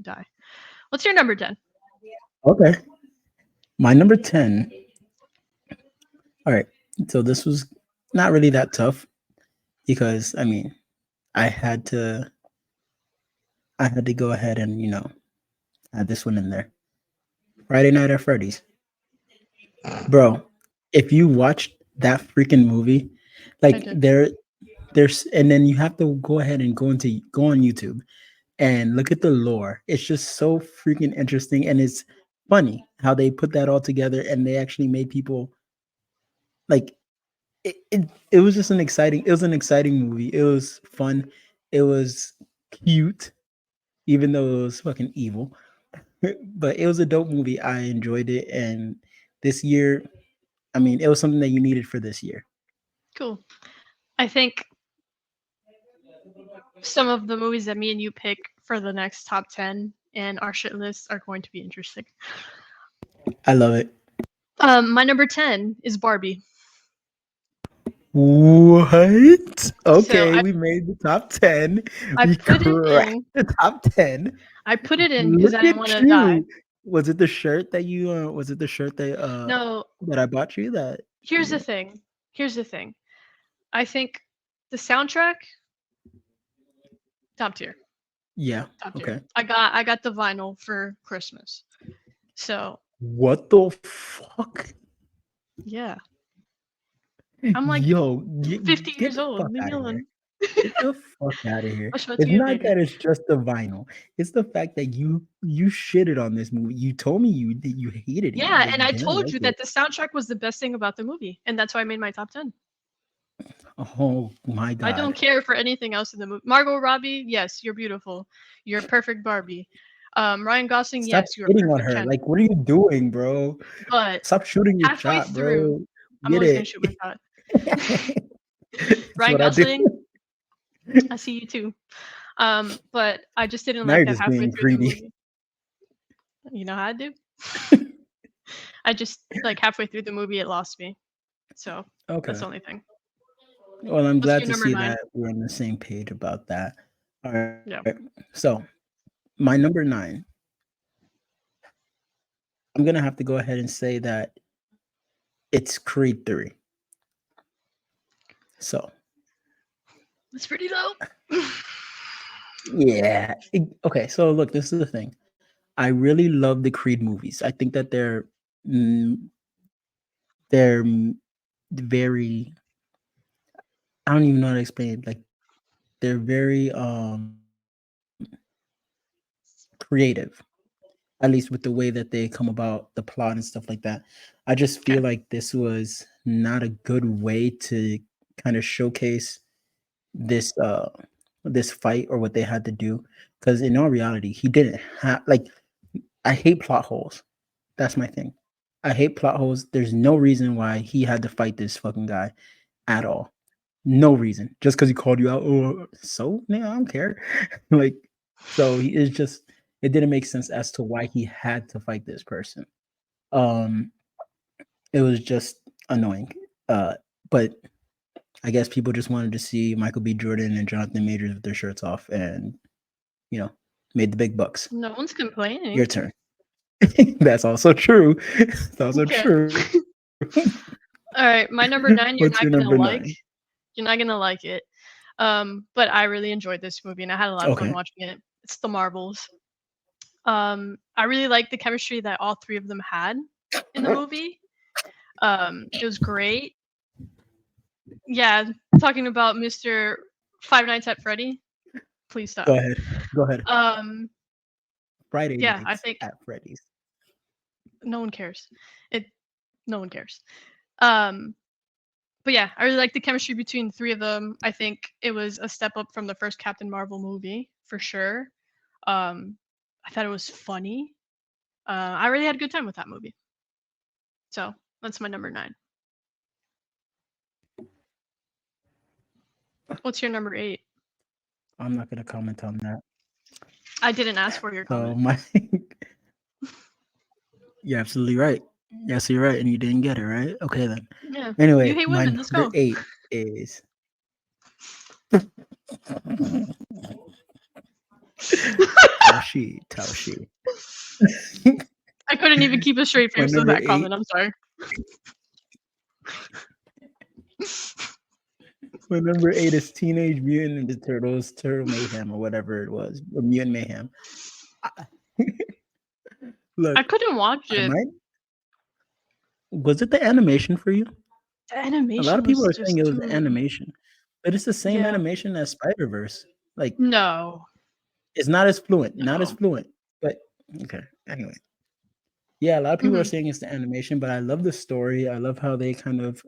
die. What's your number 10? Okay. My number 10. All right. So this was not really that tough because I mean, I had to I had to go ahead and, add this one in there. Friday Night at Freddy's. Bro, if you watched that freaking movie, I like did. there's and then you have to go ahead and go on YouTube and look at the lore. It's just so freaking interesting and it's funny how they put that all together and they actually made people like it was just an exciting movie. It was fun. It was cute, even though it was fucking evil. But it was a dope movie. I enjoyed it. And this year, I mean, it was something that you needed for this year. Cool. I think some of the movies that me and you pick for the next top 10 and our shit list are going to be interesting. I love it. My number 10 is Barbie. What? So Okay, we made the top 10. I We put it cracked in. the top 10. I put it in because Look I didn't want at to die. you. Was it the shirt that you was it the shirt No, that I bought you that here's the you thing. Here's the thing. I think the soundtrack top tier. yeah, Top tier. okay. I got the vinyl for Christmas. So, What the fuck? yeah. I'm like Yo, 50 get years the old. fuck Leave me out of here. alone. Get the fuck out of here. I'll show it to It's you not later. that it's just the vinyl. It's the fact that you shitted on this movie. You told me you hated it, Yeah, that and you I didn't told like you it. that the soundtrack was the best thing about the movie, and that's why I made my top 10. Oh my I don't god. care for anything else in the movie. Margot Robbie, yes, you're beautiful. You're a perfect Barbie. Ryan Gosling, Stop yes, you're a hitting on perfect her. Ken. Like, what are you doing, bro? But Stop shooting your halfway shot, through, bro. I'm Get always gonna it. shoot my shot. It's Ryan what I do. Gosling, I see you too. But I just didn't Now like you're that just halfway being through the greedy. movie. You know how I do? I just like halfway through the movie it lost me. So that's Okay. the only thing. Well, I'm What's glad your to number see 9? that we're on the same page about that. All right. Yeah. So, my number 9, I'm going to have to go ahead and say that it's Creed 3. So, It's pretty dope. yeah. Okay, so look, this is the thing. I really love the Creed movies. I think that mm, they're very I don't even know how to explain it. Like they're very creative, at least with the way that they come about the plot and stuff like that. I just Okay. feel like this was not a good way to kind of showcase this this fight or what they had to do, because in all reality he didn't have like I hate plot holes. That's my thing. I hate plot holes. There's no reason why he had to fight this fucking guy at all. No reason. Just because he called you out. Oh, so yeah, I don't care. Like, so he is just. It didn't make sense as to why he had to fight this person. Um, it was just annoying. But I guess people just wanted to see Michael B. Jordan and Jonathan Majors with their shirts off, and you know, made the big bucks. No one's Your complaining. turn. That's also true. It's also Okay. true. All right, my number What's 9 your you're number not gonna 9? like. You're not gonna like it. But I really enjoyed this movie and I had a lot of fun Okay. watching it. It's The Marvels. I really liked the chemistry that all three of them had in the movie. It was great. Yeah, talking about Mr. Five Nights at Freddy. Please Go stop. ahead. Go ahead. Um, Friday yeah, I nights think at Freddy's. no one cares. It no one cares. Um, but yeah, I really like the chemistry between the three of them. I think it was a step up from the first Captain Marvel movie for sure. Um, I thought it was funny. I really had a good time with that movie. So that's my number 9. What's your number 8? I'm not gonna comment on that. I didn't ask for your So comment. my, you're absolutely right. Yes, you're right, and you didn't get it right. Okay then. Yeah, you Anyway, hate my women. Let's number go. 8 is Taoshi. I couldn't even keep a straight My face with number that 8. comment. I'm sorry. My number 8 is Teenage Mutant Ninja Turtles, Turtle Mayhem, or whatever it was, or Mutant Mayhem. I- I Look, couldn't watch I it. might. Was it the animation for you? The A lot animation of people was are saying just it was the too. animation, but it's the same Yeah. animation as Spider Verse. Like, No. it's not as fluent, not as No. fluent. But okay, anyway, yeah, a lot of people are Hmm. saying it's the animation, but I love the story. I love how they kind of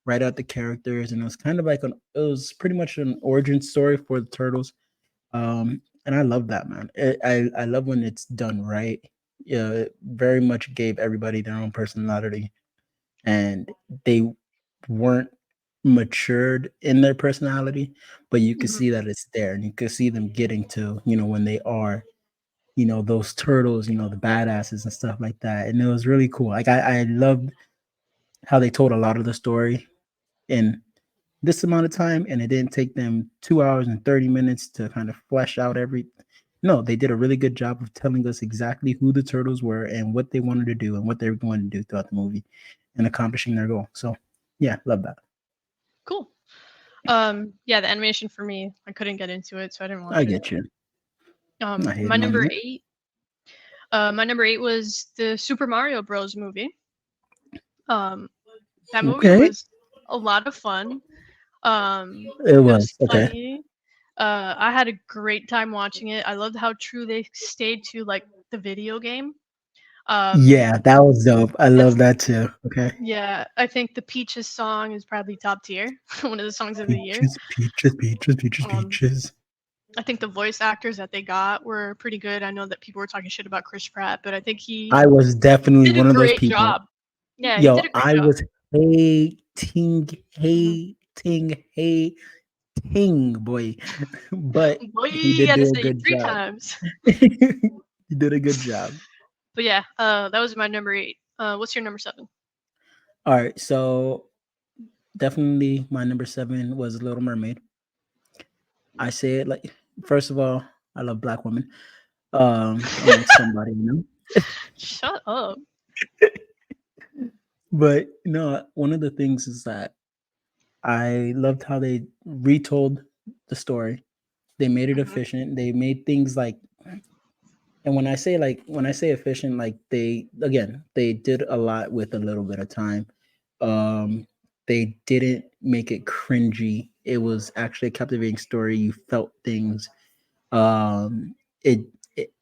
write out the characters, and it was kind of like it was pretty much an origin story for the turtles. And I love that, man. I love when it's done right. Yeah, it very much gave everybody their own personality, and they weren't matured in their personality, but you could Hmm. see that it's there, and you could see them getting to when they are those turtles, the badasses and stuff like that. And it was really cool. Like I loved how they told a lot of the story in this amount of time, and it didn't take them 2 hours and 30 minutes to kind of flesh out every. No, they did a really good job of telling us exactly who the turtles were and what they wanted to do and what they were going to do throughout the movie and accomplishing their goal. So yeah, love that. Cool. Yeah, the animation for me, I couldn't get into it, so I didn't I watch it. get you. I hate My on number you. 8. My number 8 was the Super Mario Bros. Movie. Um, that movie Okay. was a lot of fun. It It was was okay. funny. I had a great time watching it. I loved how true they stayed to like the video game. Um, Yeah, that was dope. I love that's that too. Okay. yeah. I think the Peaches song is probably top tier, one of the songs of the year. Peaches, peaches, peaches, peaches, Um, peaches. I think the voice actors that they got were pretty good. I know that people were talking shit about Chris Pratt, but I think he I was definitely did a one of those great people. job. Yeah, he did Yo, a great I job. was hating, Mhm. hating, hating, boy. But Boy, he you did had to do a say it good 3 job. times. He did a good job. But yeah, that was my number 8. What's your number 7? All right, so definitely my number 7 was Little Mermaid. I say it like, first of all, I love black women. Unlike somebody, Shut up. But one of the things is that I loved how they retold the story. They made it Mhm. efficient. They made things like, and when I say efficient, like they did a lot with a little bit of time. They didn't make it cringy. It was actually a captivating story. You felt things. Um, it, it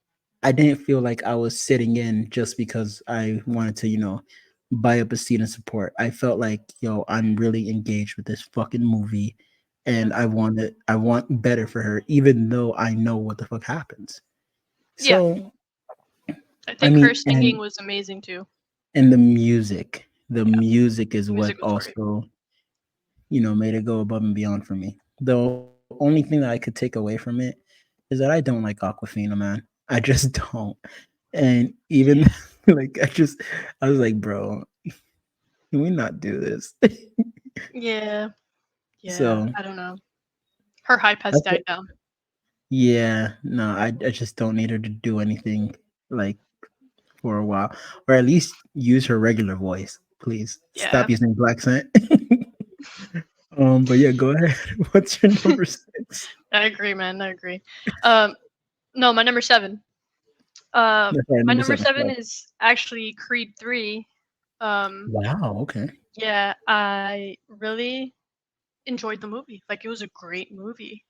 I didn't feel like I was sitting in just because I wanted to, buy up a seat and support. I felt like, I'm really engaged with this fucking movie, Yeah. and I want better for her, even though I know what the fuck happens. Yeah. So, I I think her mean, singing was amazing too. and the Yeah. music is what Music was great. also, made it go above and beyond for me. The only thing that I could take away from it is that I don't like Aquafina, man. I just don't. And even Yeah. like I was like, bro. Can we not do this? Yeah, yeah. So I don't know. Her hype has that's died what, down. yeah, no, I just don't need her to do anything like for a while, or at least use her regular voice, please. Yeah, Stop using black scent. But yeah, go ahead. What's your number 6? I agree, man. I agree. Um, no, my number seven. Uh, That's right, my number number 7. seven Right. is actually Creed 3. Um, Wow. Okay. yeah, I really enjoyed the movie. Like, it was a great movie.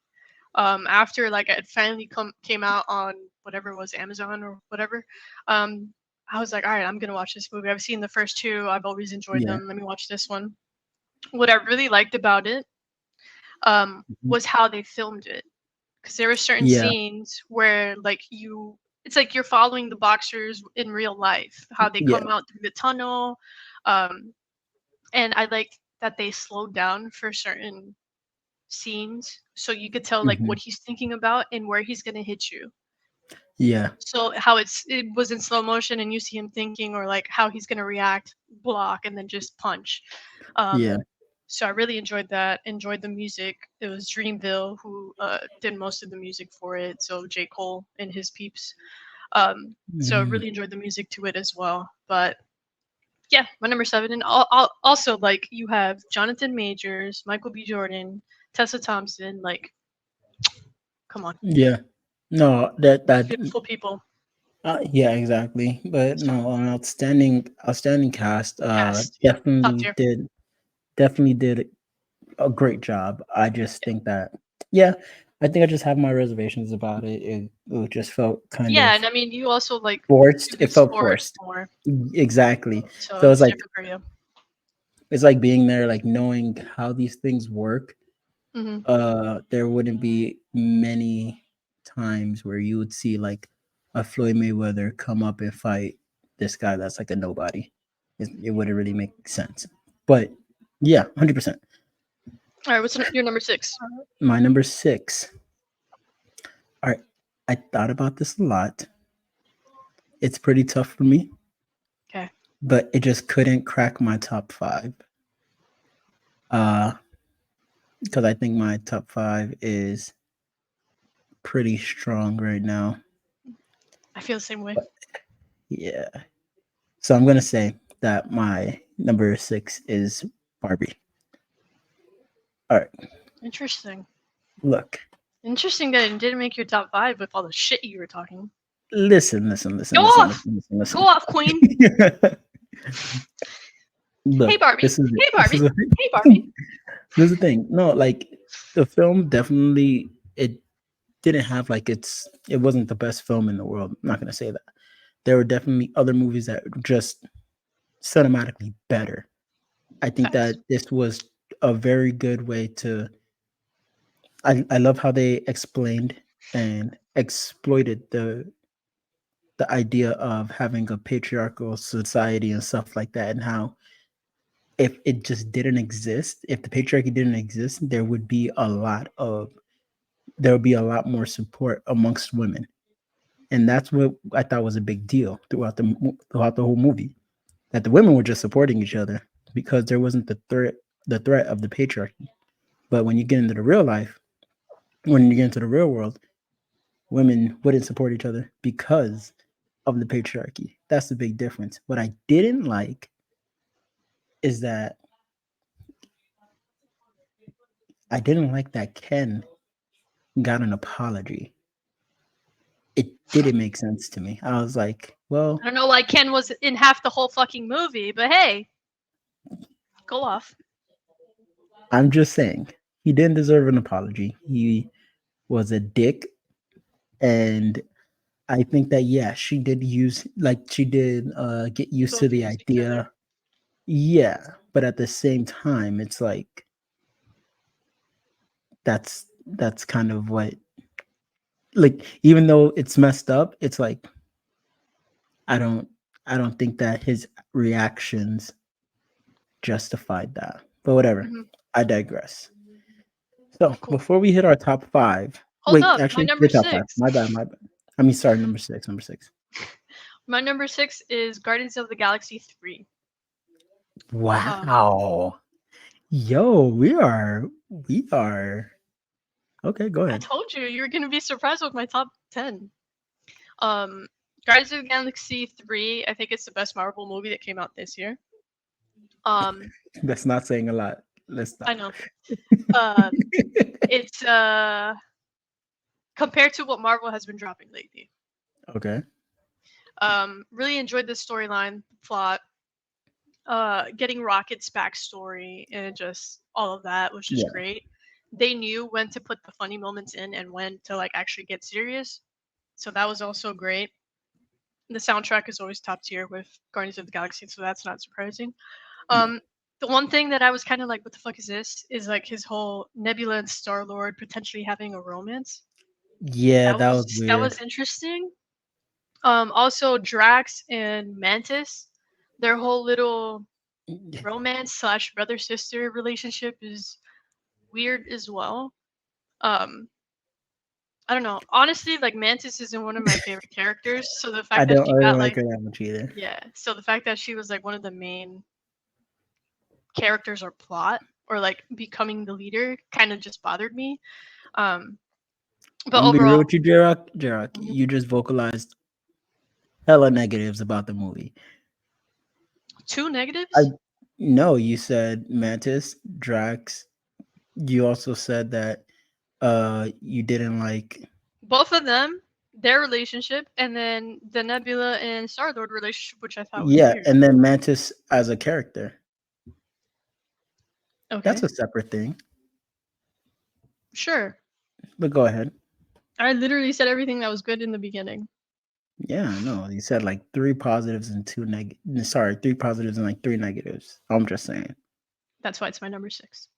After like it finally came out on whatever it was, Amazon or whatever, um, I was like, all right, I'm gonna watch this movie. I've seen the first two. I've always enjoyed Yeah. them. Let me watch this one. What I really liked about it Mhm. was how they filmed it, because there were certain Yeah. scenes where like it's like you're following the boxers in real life, how they Yeah. come out through the tunnel, um, and I liked that they slowed down for certain scenes so you could tell like Hmm. what he's thinking about and where he's gonna hit you. Yeah. So how it was in slow motion and you see him thinking or like how he's gonna react, block, and then just punch. Yeah. Um, so I really enjoyed that. Enjoyed the music. It was Dreamville who did most of the music for it. So J Cole and his peeps. So I Mhm. really enjoyed the music to it as well. But yeah, my number seven, and also like you have Jonathan Majors, Michael B. Jordan, Tessa Thompson. Like, come on, Yeah. No, that beautiful people. yeah, exactly. But So no, an outstanding cast. cast, yeah, top tier. Definitely did a great job. I just think that, yeah, I think I just have my reservations about it. It just felt kind Yeah, of and I mean, you also like forced. do It felt sports forced. more, Exactly. so So it's different for you. it's like being there, like knowing how these things work. Hmm. There wouldn't be many times where you would see like a Floyd Mayweather come up and fight this guy that's like a nobody. It wouldn't really make sense. But yeah, 100%. All right, what's your number six? My number 6. All right, I thought about this a lot. It's pretty tough for me, Okay, but it just couldn't crack my top 5. Uh, because I think my top 5 is pretty strong right now. I feel the same way. But yeah, so I'm gonna say that my number 6 is Barbie. All right, Interesting. look, Interesting that it didn't make your top five with all the shit you were talking. listen, listen, listen, Go listen, off, listen, listen, go listen. off, Queen. Hey Look, Barbie. this is it. Hey This Barbie. is Hey Barbie. this is the thing. No, like the film definitely it didn't have like it wasn't the best film in the world. I'm not gonna say that. There were definitely other movies that were just cinematically better. I think that Facts. this was a very good way to. I love how they explained and exploited the idea of having a patriarchal society and stuff like that, and how if it just didn't exist, if the patriarchy didn't exist, there would be a lot more support amongst women, and that's what I thought was a big deal throughout the whole movie, that the women were just supporting each other because there wasn't the threat of the patriarchy. But when you get into the real life, when you get into the real world, women wouldn't support each other because of the patriarchy. That's the big difference. What I didn't like is that I didn't like that Ken got an apology. It didn't make sense to me. I was like, I well, don't know why Ken was in half the whole fucking movie, but hey, go off. I'm just saying he didn't deserve an apology. He was a dick, and I think that yeah, she did get used to Both the used each other. idea. Yeah, but at the same time, it's like that's kind of what, like, even though it's messed up, it's like I don't I don't think that his reactions justified that. But whatever. Hmm. I digress. So Cool. before we hit our top 5, Hold wait, up, my actually, number your top 5. six. My bad, my bad. I mean, sorry, number 6, number 6. My number six is Guardians of the Galaxy 3. Um, Wow. Yo, we are okay, go I ahead. told you you're gonna be surprised with my top 10. Um, Guardians of the Galaxy 3, I think it's the best Marvel movie that came out this year. Um, That's not saying a lot. Let's I stop. know. Um, it's compared to what Marvel has been dropping lately. Okay. Really enjoyed the storyline, plot, getting Rocket's backstory, and just all of that was just Yeah. great. They knew when to put the funny moments in and when to like actually get serious, so that was also great. The soundtrack is always top tier with Guardians of the Galaxy, so that's not surprising. Yeah. Um, the one thing that I was kind of like, what the fuck is this? Is like his whole Nebula and Star Lord potentially having a romance. Yeah, That that was was that weird. was interesting. Also Drax and Mantis, their whole little romance slash brother sister relationship is weird as well. Um, I don't know. Honestly, like Mantis isn't one of my favorite characters, so the I fact that don't she I don't got like like her that much either. yeah, so the fact that she was like one of the main characters or plot or like becoming the leader kind of just bothered me. Um, but I'm gonna be real overall, with you, Jarak. Jarak, mhm, you just vocalized hella negatives about the movie. two I negatives. no, you said Mantis, Drax. You also said that you didn't like Both of them, their relationship, and then the Nebula and Star Lord relationship, which I thought was yeah, weird. and then Mantis as a character. That's Okay, a separate thing. sure. But go ahead. I literally said everything that was good in the beginning. Yeah, no, you said like three positives and two sorry, three positives and like three negatives. I'm just saying. That's why it's my number 6.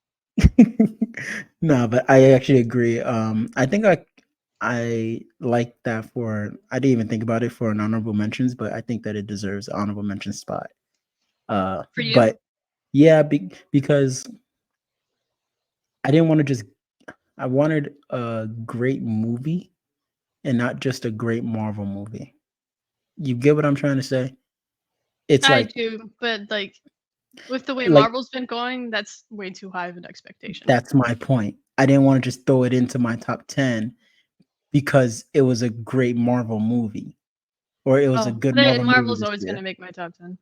No, but I actually agree. I think I like that for I didn't even think about it for an honorable mentions, but I think that it deserves an honorable mention spot. For you, But yeah, because I didn't want to just I wanted a great movie and not just a great Marvel movie. You get what I'm trying to say? It's I like do, but like with the way like Marvel's been going, that's way too high of an expectation. that's my point. I didn't want to just throw it into my top 10 because it was a great Marvel movie or it was a Oh, good then Marvel movie Marvel's this always gonna year. make my top 10.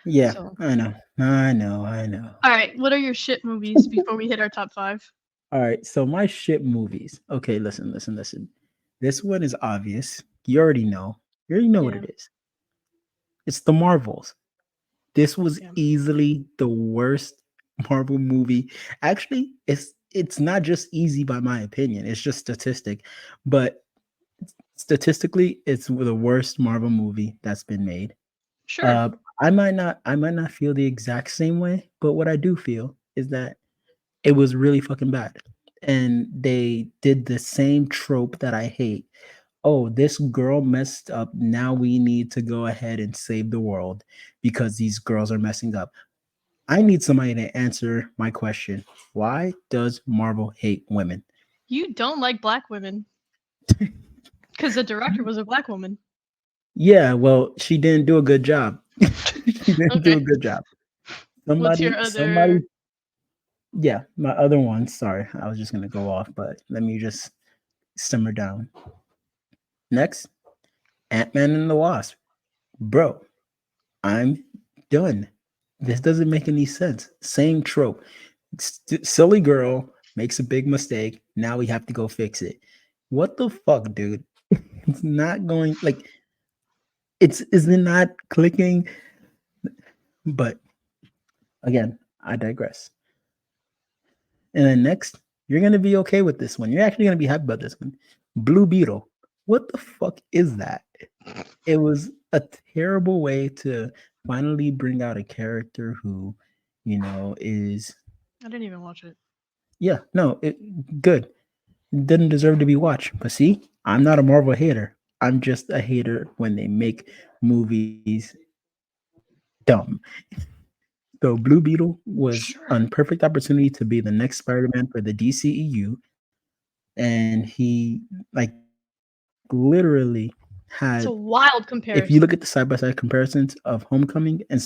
Yeah, So, I know. I know. I know. all right, what are your shit movies before we hit our top 5? All right, so my shit movies. Okay, listen, listen, listen. This one is obvious. You already know. You already know what Yeah, it is. It's the Marvels. This was yeah, easily the worst Marvel movie. Actually, it's not just easy by my opinion. It's just statistic, but statistically, it's the worst Marvel movie that's been made. sure. Uh, I might not feel the exact same way, but what I do feel is that it was really fucking bad. And they did the same trope that I hate. Oh, this girl messed up. Now we need to go ahead and save the world because these girls are messing up. I need somebody to answer my question. Why does Marvel hate women? You don't like black women because the director was a black woman. Yeah, well, she didn't do a good job. She didn't do a Okay. good job. What's your Somebody, other? yeah, my other one. Sorry, I was just gonna go off, but let me just simmer down. Next, Ant-Man and the Wasp. Bro, I'm done. This doesn't make any sense. Same trope. Silly girl makes a big mistake. Now we have to go fix it. What the fuck, dude? It's not going like it's is it not clicking? But again, I digress. And then next, you're gonna be okay with this one. You're actually gonna be happy about this one. Blue Beetle. What the fuck is that? It was a terrible way to finally bring out a character who, is I didn't even watch it. yeah, no, good. Didn't deserve to be watched. But see, I'm not a Marvel hater. I'm just a hater when they make movies dumb. So Blue Beetle was Sure. a perfect opportunity to be the next Spider-Man for the DCEU, and he like literally had. It's a wild If you look at the comparison. side by side comparisons of Homecoming and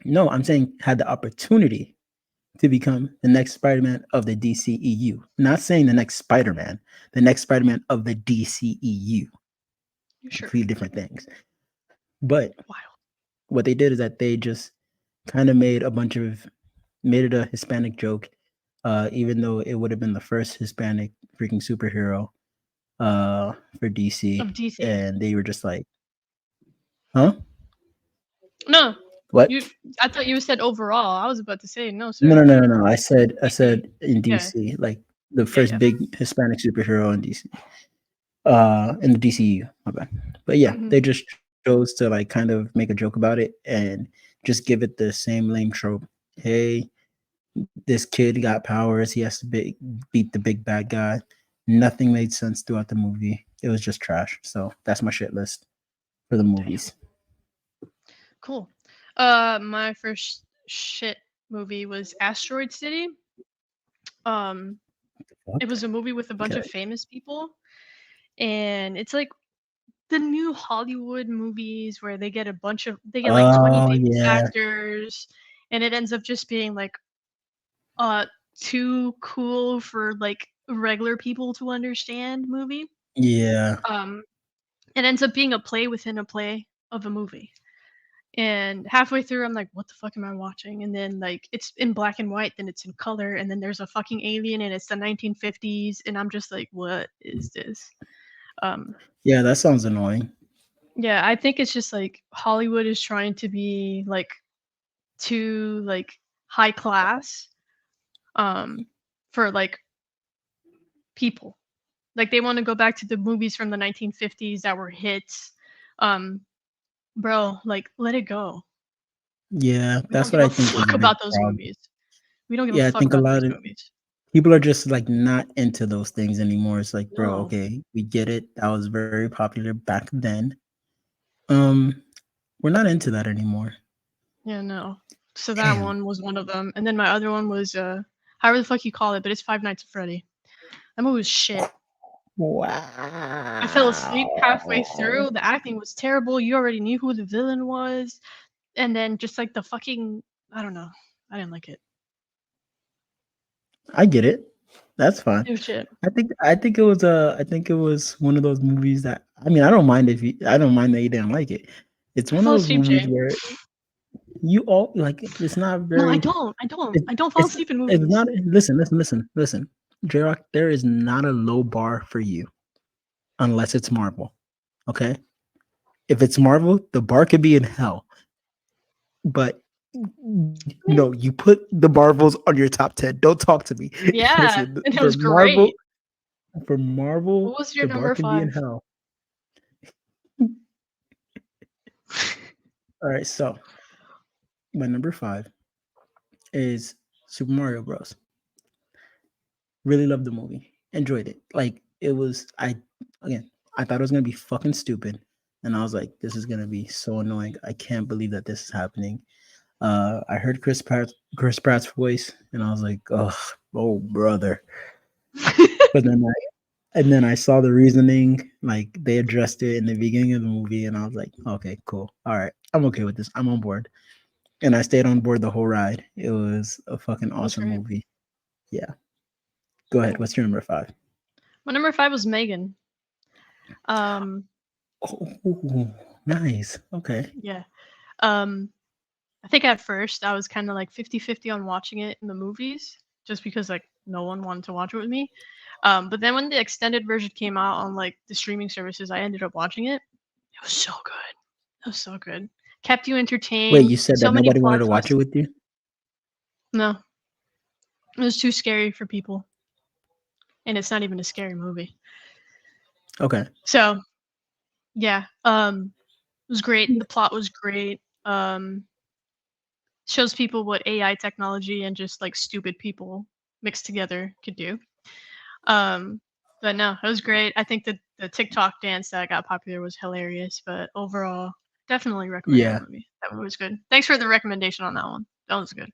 No, I'm saying had the opportunity to become the next Spider-Man of the DCEU. Not saying the next Spider-Man, the next Spider-Man of the DCEU. Sure. Completely different things. But Wild. what they did is that they just kind of made it a Hispanic joke, even though it would have been the first Hispanic freaking superhero for DC, Of DC. and they were just like, "Huh? No, What? you. I thought you said overall. I was about to say no, No, sir. no, no, no, no. I DC. said in Yeah, DC, like the yeah, first yeah. big Hispanic superhero in DC, in the DCU. My bad. But yeah, Hmm. they just chose to like kind of make a joke about it and just give it the same lame trope. Hey, this kid got powers. He has to beat the big bad guy. Nothing made sense throughout the movie. It was just trash. So that's my shit list for the Damn. movies. Cool. My first shit movie was Asteroid City. Um, it Fuck. was a movie with a bunch Okay. of famous people, and it's like the new Hollywood movies where they get like 20 Oh famous yeah, actors, and it ends up just being like uh too cool for like regular people to understand movie. yeah, Um, it ends up being a play within a play of a movie. And halfway through, I'm like, what the fuck am I watching? And then, like, it's in black and white, then it's in color, and then there's a fucking alien, and it's the 1950s, and I'm just like, what is this? Um, yeah. That sounds annoying. yeah, I think it's just like Hollywood is trying to be like too like high class for like people. Like they want to go back to the movies from the 1950s that were hits. Um, bro, like let it go. Yeah, We don't that's give what a I think is fuck a big about those problem. movies. We don't give a Yeah, I fuck think a about those lot of movies. people are just like not into those things anymore. It's like, bro, No. okay, we get it. That was very popular back then. Um, we're not into that anymore. Yeah, no. So that Damn. one was one of them. And then my other one was however the fuck you call it, but it's Five Nights at Freddy. That movie was shit. I fell asleep halfway Wow. through. The acting was terrible. You already knew who the villain was. And then just like the fucking I don't know. I didn't like it. I get it. That's fine. It was shit. I think it was one of those movies that I don't mind if you I don't mind that you didn't like it. It's I one of fell those asleep, movies Jay. where you all like it's not No, I very don't. I don't. it, I don't fall asleep in it's movies. not listen. J-Rock, there is not a low bar for you unless it's Marvel. Okay? If it's Marvel, the bar could be in hell. But no, you put the Marvels on your top 10. Don't talk to me. Yeah, Listen, and it was great. For Marvel, What was your the bar number can be in 5? hell. All right, so my number 5 is Super Mario Bros. Really loved the movie. Enjoyed it. Like it was again, I thought it was gonna be fucking stupid. And I was like, this is gonna be so annoying. I can't believe that this is happening. I heard Chris Pratt's voice, and I was like, oh brother. But then I saw the reasoning, like they addressed it in the beginning of the movie, and I was like, okay, cool. All right. I'm okay with this. I'm on board. And I stayed on board the whole ride. It was a fucking It was awesome great. movie. Yeah. Go ahead. Cool. What's your number 5? My number 5 was Megan. Um, Oh, nice. Okay. yeah. Um, I think at first I was kind of like 50-50 on watching it in the movies just because like no one wanted to watch it with me. But then when the extended version came out on like the streaming services, I ended up watching it. It was so good. It was so good. Kept you Wait, entertained. you said So that many nobody wanted plot to watch it twists. with you? No, it was too scary for people, and it's not even a scary movie. Okay. So yeah, it was great. The plot was great. Shows people what AI technology and just like stupid people mixed together could do. Um, but no, it was great. I think that the TikTok dance that got popular was hilarious. But overall, definitely recommend that Yeah. movie. That movie was good. Thanks for the recommendation on that one. That was good.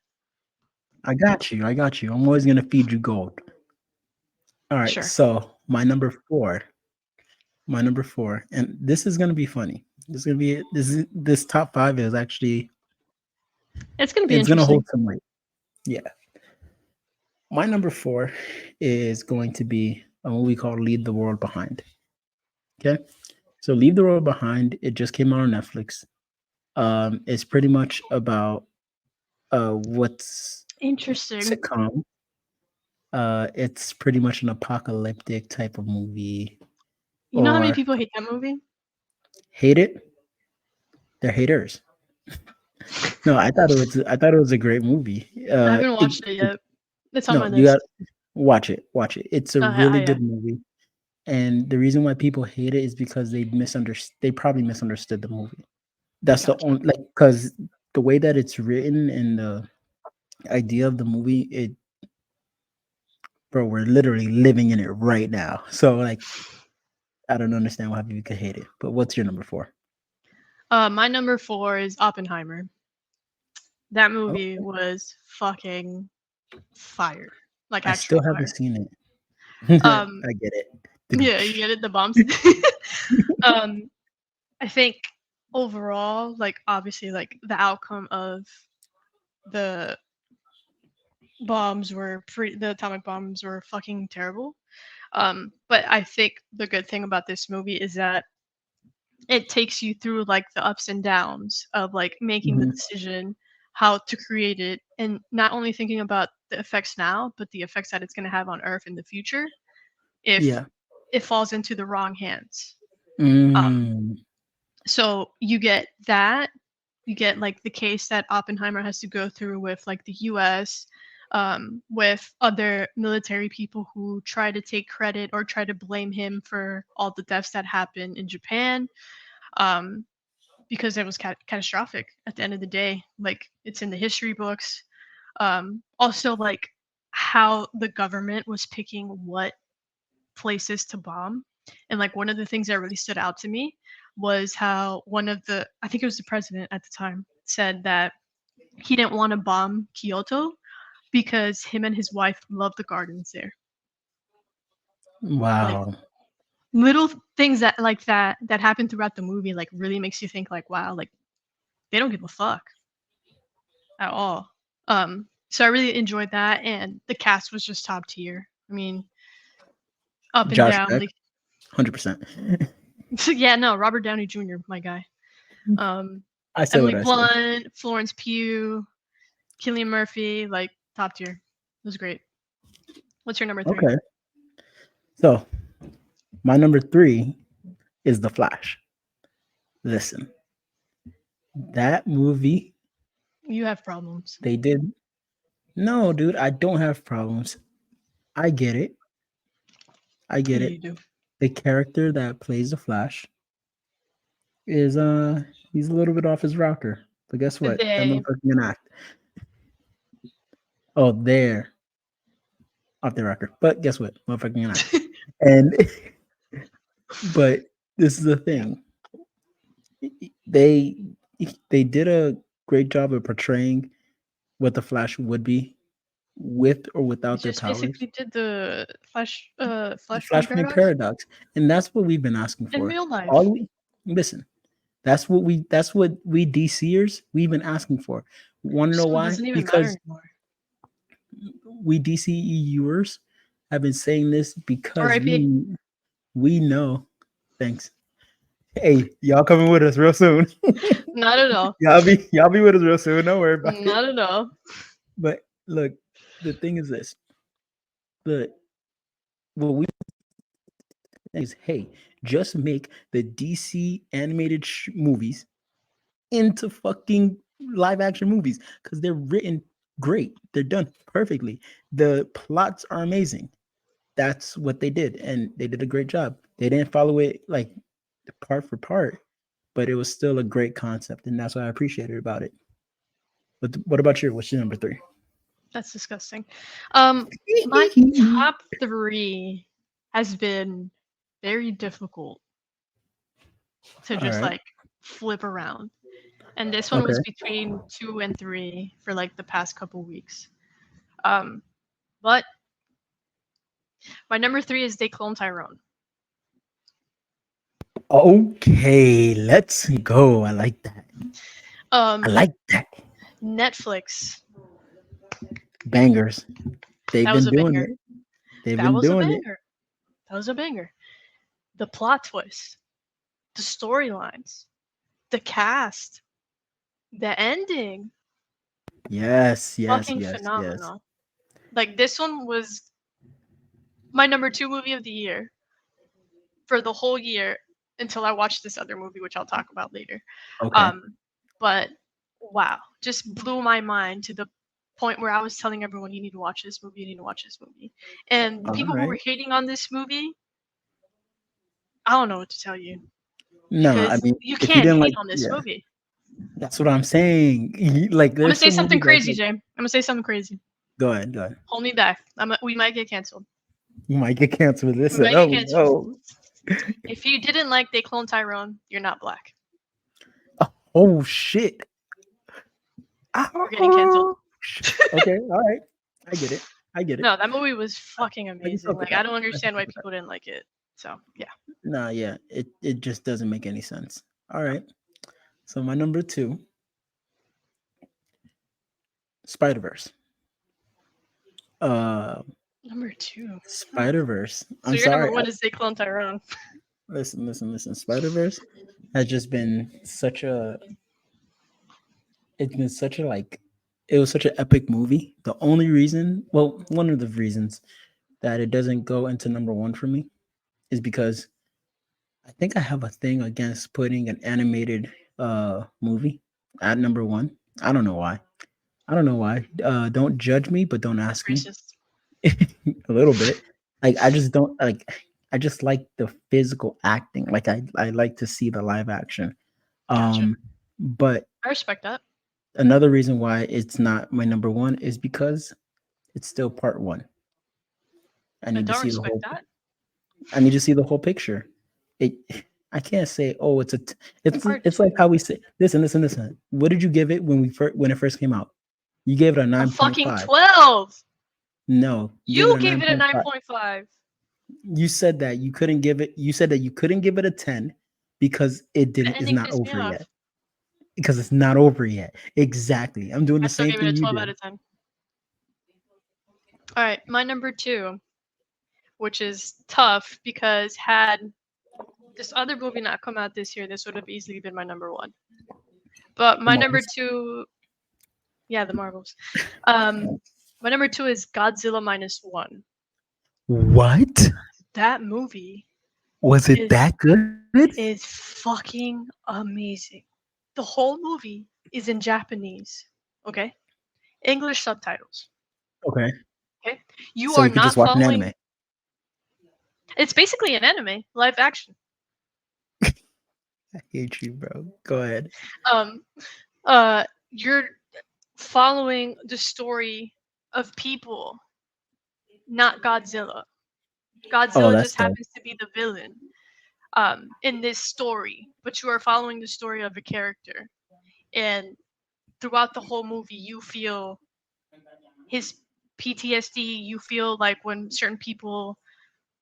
I got you. I got you. I'm always gonna feed you gold. All right. Sure. So my number four, and this is gonna be funny. This is gonna be this top 5 is actually It's gonna be It's gonna interesting. hold some weight. Yeah. My number four is going to be a movie called Leave the World Behind. Okay. So Leave the World Behind, it just came out on Netflix. It's pretty much about what's Interesting. sitcom. It's pretty much an apocalyptic type of movie. You know how many Or people hate that movie? hate it? They're haters. No, I thought it was a great movie. I haven't watched it yet. It's on No, my you got list. watch it. Watch it. It's a I really am. good movie. And the reason why people hate it is because they probably misunderstood the movie. That's the Gotcha. only like because the way that it's written and the idea of the movie, it bro, we're literally living in it right now. So like I don't understand why people could hate it. But what's your number four? My number four is Oppenheimer. That Oh, movie was fucking fire, like I still actual haven't fire. seen it. Um, I get it. yeah, you get it, the bombs. um, I think overall, like obviously, like the outcome of the the atomic bombs were fucking terrible. But I think the good thing about this movie is that it takes you through like the ups and downs of like making the Mhm. decision how to create it and not only thinking about the effects now but the effects that it's going to have on earth in the future if Yeah. it falls into the wrong hands. um Mm, so you get that, you get like the case that Oppenheimer has to go through with like the US, with other military people who try to take credit or try to blame him for all the deaths that happened in Japan, um, because it was catastrophic at the end of the day. Like it's in the history books. Also, like how the government was picking what places to bomb. And like one of the things that really stood out to me was how one of the, I think it was the president at the time, said that he didn't want to bomb Kyoto because him and his wife love the gardens there. Like wow. little things that like that happen throughout the movie like really makes you think like wow, like they don't give a fuck at all. So I really enjoyed that, and the cast was just top tier. I mean, up and Josh down. Beck, Like, 100%. yeah, no, Robert Downey Jr., my guy. Um, I said what Emily I said. Blunt, Florence Pugh, Killian Murphy, like top tier. It was great. What's your number three? Okay. So my number three is The Flash. Listen, that movie You have problems. they did. No, dude, I don't have problems. I get it. I get Yeah, it. you do. The character that plays the Flash is he's a little bit off his rocker. But guess what? That They. motherfucker can act. Oh, there off the rocker. But guess what? Motherfucker can act. And but this is the thing. They they did a great job of portraying what the Flash would be with or They without their just powers. basically did the The Flashpoint Flashpoint paradox paradox, and that's what we've been asking in for. real All life. we listen. That's what we DCers we've been asking for. Want to know So it why? doesn't even matter Because anymore. we DCEUers have been saying this because R.I.P. we know. Thanks. Hey, y'all coming with us real soon. Not at all. y'all be with us real soon. Don't worry about it. Not at all. But look, the thing is this: the what we is hey, just make the DC animated movies into fucking live action movies because they're written great. They're done perfectly. The plots are amazing. That's what they did, and they did a great job. They didn't follow it like part for part, but it was still a great concept, and that's what I appreciated about it. But what about you? What's your number three? That's disgusting. My top three has been very difficult to All just right. like flip around. And this one Okay. was between two and three for like the past couple weeks. Um, but my number three is They Clone Tyrone. Okay. Let's go. I like that. I Um, like that. Netflix. Bangers. They've That was been a doing banger. it. They've That been was a doing it. banger. That was a banger. The plot twist, the storylines, the cast, the ending. Yes, yes, Fucking yes, yes. phenomenal. Like this one was my number 2 movie of the year for the whole year until I watched this other movie, which I'll talk about later. Okay. Um, but wow, just blew my mind to the point where I was telling everyone, you need to watch this movie, you need to watch this movie. And the All people who were right. hating on this movie, I don't know what to tell you No, I because mean, you if you can't didn't hate like, on this yeah, movie. that's what I'm saying. Like, I'm gonna there's say some something movies that crazy, Jay. I'm gonna say something crazy. go ahead, go ahead. Hold me back. We might get canceled. You might get canceled with We this. might get Oh canceled. no. If you didn't like They Clone Tyrone, you're not black. Oh shit. You're getting canceled. Oh, okay, all right. I get it. I get it. No, that movie was fucking I can amazing. fuck with Like I that. don't I can understand fuck why with that. people didn't like it. So yeah. Nah, yeah. It just doesn't make any sense. All No. right. So my number 2, Spider-Verse. Uh Number 2. Spider-Verse. So I'm your number sorry. 1 is They Clone Tyrone. Listen, listen, listen. Spider-Verse has just been such a it's been such a like it was such an epic movie. The only reason, well, one of the reasons that it doesn't go into number 1 for me is because I think I have a thing against putting an animated movie at number 1. I don't know why. I don't know why. Don't judge me, but don't That's ask me. racist. A little bit. Like I just don't like. I just like the physical acting. Like I like to see the live action. Gotcha. But I respect that. another reason why it's not my number 1 is because it's still part 1. I I need to don't see the respect whole. that. I need to see the whole picture. It. I can't say, oh, Part it's like 2. how we say. Listen, listen, listen. What did you give it when it first came out? You gave it a A nine point fucking five. 12. No, you gave it You a gave it a 9.5. 9.5. You said that you couldn't give it. You said that you couldn't give it a 10 because it The didn't. Is ending not pissed me over off. yet. Because it's not over yet. Exactly. I'm doing I the still same gave it a thing you 12 out did. of 10. All right, my number 2, which is tough because had this other movie not come out this year, this would have easily been my number 1. But The my number Marvels. 2, yeah, the Marvels. Um, my number 2 is Godzilla minus one. What That movie was it is that good? is fucking amazing. The whole movie is in Japanese. Okay, English subtitles. Okay, Okay, you so are you could just not watch an following. anime. It's basically an anime, live action. I hate you, bro. Go ahead. Um, you're following the story of people, not Godzilla. Oh, Godzilla that's just dope. happens to be the villain in this story, but you are following the story of a character. And throughout the whole movie, you feel his PTSD. You feel like when certain people,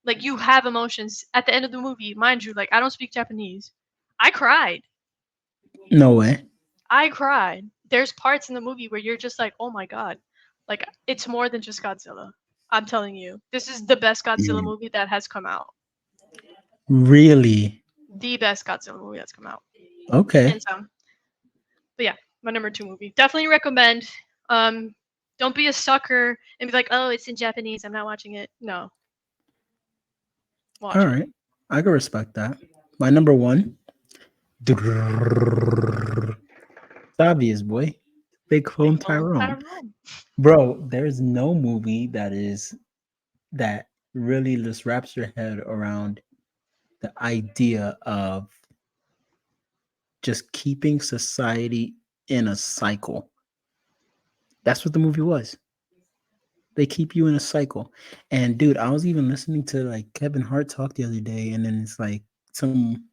like you have emotions. At the end of the movie, mind you, like I don't speak Japanese. I cried. No way. I cried. There's parts in the movie where you're just like, oh my god. Like it's more than just Godzilla. I'm telling you. This is the best Godzilla Mm. movie that has come out. Really? The best Godzilla movie that's come out. Okay. And so, but yeah, my number 2 movie. Definitely recommend. Um, don't be a sucker and be like, oh, it's in Japanese. I'm not watching it. No, All watch it. right. I can respect that. My number 1. It's obvious, boy. Big They Clone clone Tyrone. Tyrone. Bro, there's no movie that really just wraps your head around the idea of just keeping society in a cycle. That's what the movie was. They keep you in a cycle. And dude, I was even listening to like Kevin Hart talk the other day, and then it's like some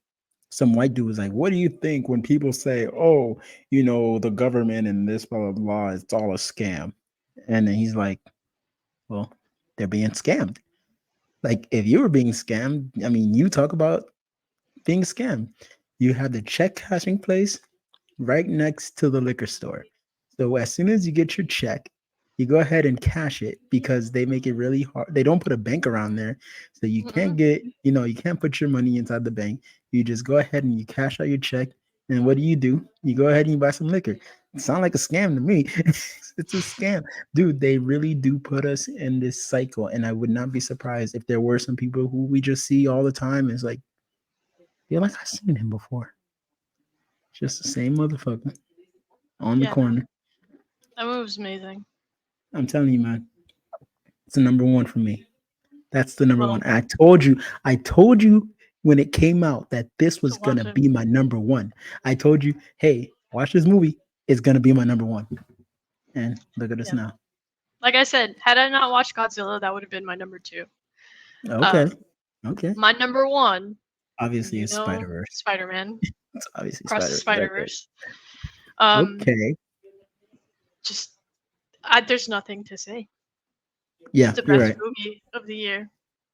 white dude was like, "What do you think when people say, oh, the government and this blah blah blah, it's all a scam?" And then he's like, "Well, they're being scammed. Like if you were being scammed, I mean, you talk about being scammed. You have the check cashing place right next to the liquor store. So as soon as you get your check, you go ahead and cash it because they make it really hard. They don't put a bank around there. So you can't Mm-mm. get, you can't put your money inside the bank. You just go ahead and you cash out your check. And what do? You go ahead and you buy some liquor. It sounds like a scam to me. It's a scam. Dude, they really do put us in this cycle. And I would not be surprised if there were some people who we just see all the time. It's like, feel like I've seen him before. Just the same motherfucker on the Yeah, no, corner. that movie was amazing. I'm telling you, man, it's the number one for me. That's the number one. Well, I told you when it came out that this to was watch gonna it. be my number one. I told you, hey, watch this movie. It's gonna be my number one. And look at us Yeah. now. Like I said, had I not watched Godzilla, that would have been my number 2. Okay. Um, Okay. my number 1, Obviously, it's Spider Verse. Spider-Man It's obviously Across the Spider Verse right there. Spider-Verse. Okay. Just, there's nothing to say. Yeah, It's the you're best right. movie of the year.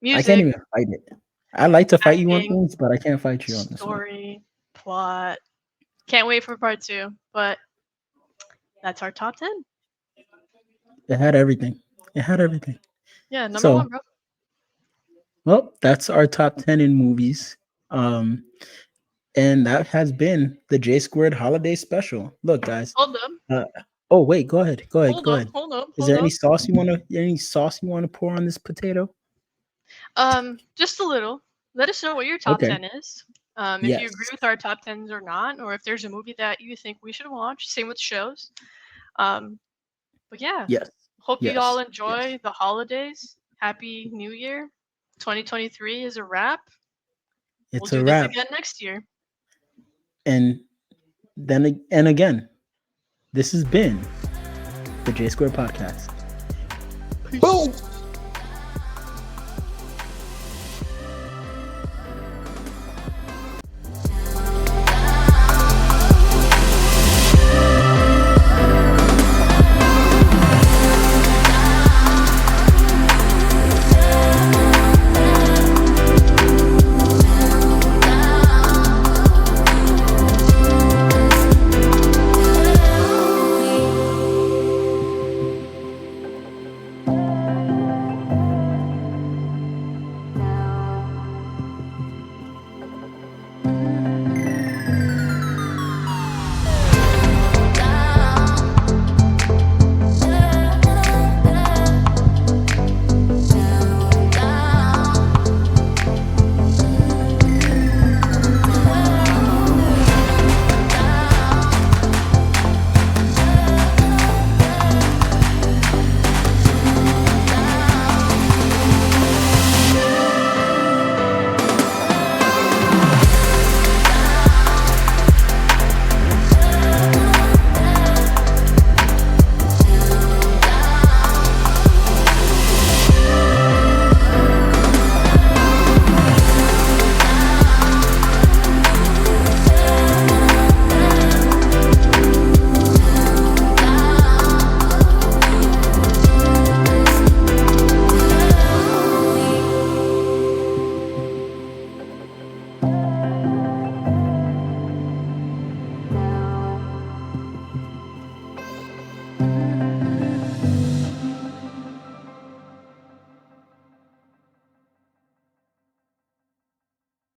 I can't Music, even fight it. I like to fight you on acting, things, but I can't fight you on this one. story, plot. Can't wait for part 2. But that's our top 10. It had everything. It had everything. Yeah, number So, 1, bro. well, that's our top 10 in movies. And that has been the Jaysquared holiday special. Look, guys. Hold up. Oh wait, go ahead. Go ahead. Hold Go up. ahead. Hold up. Is Hold there up. any sauce you want to pour on this potato? Just a little. Let us know what your top Okay. 10 is. If you agree Yes. with our top 10s or not, or if there's a movie that you think we should watch. Same with shows. But yeah, Yes. hope you all Yes. enjoy the holidays. Happy New Year. 2023 is a wrap. We'll It's do a this wrap. again next year. And and again, this has been the J Square Podcast. Peace. Boom.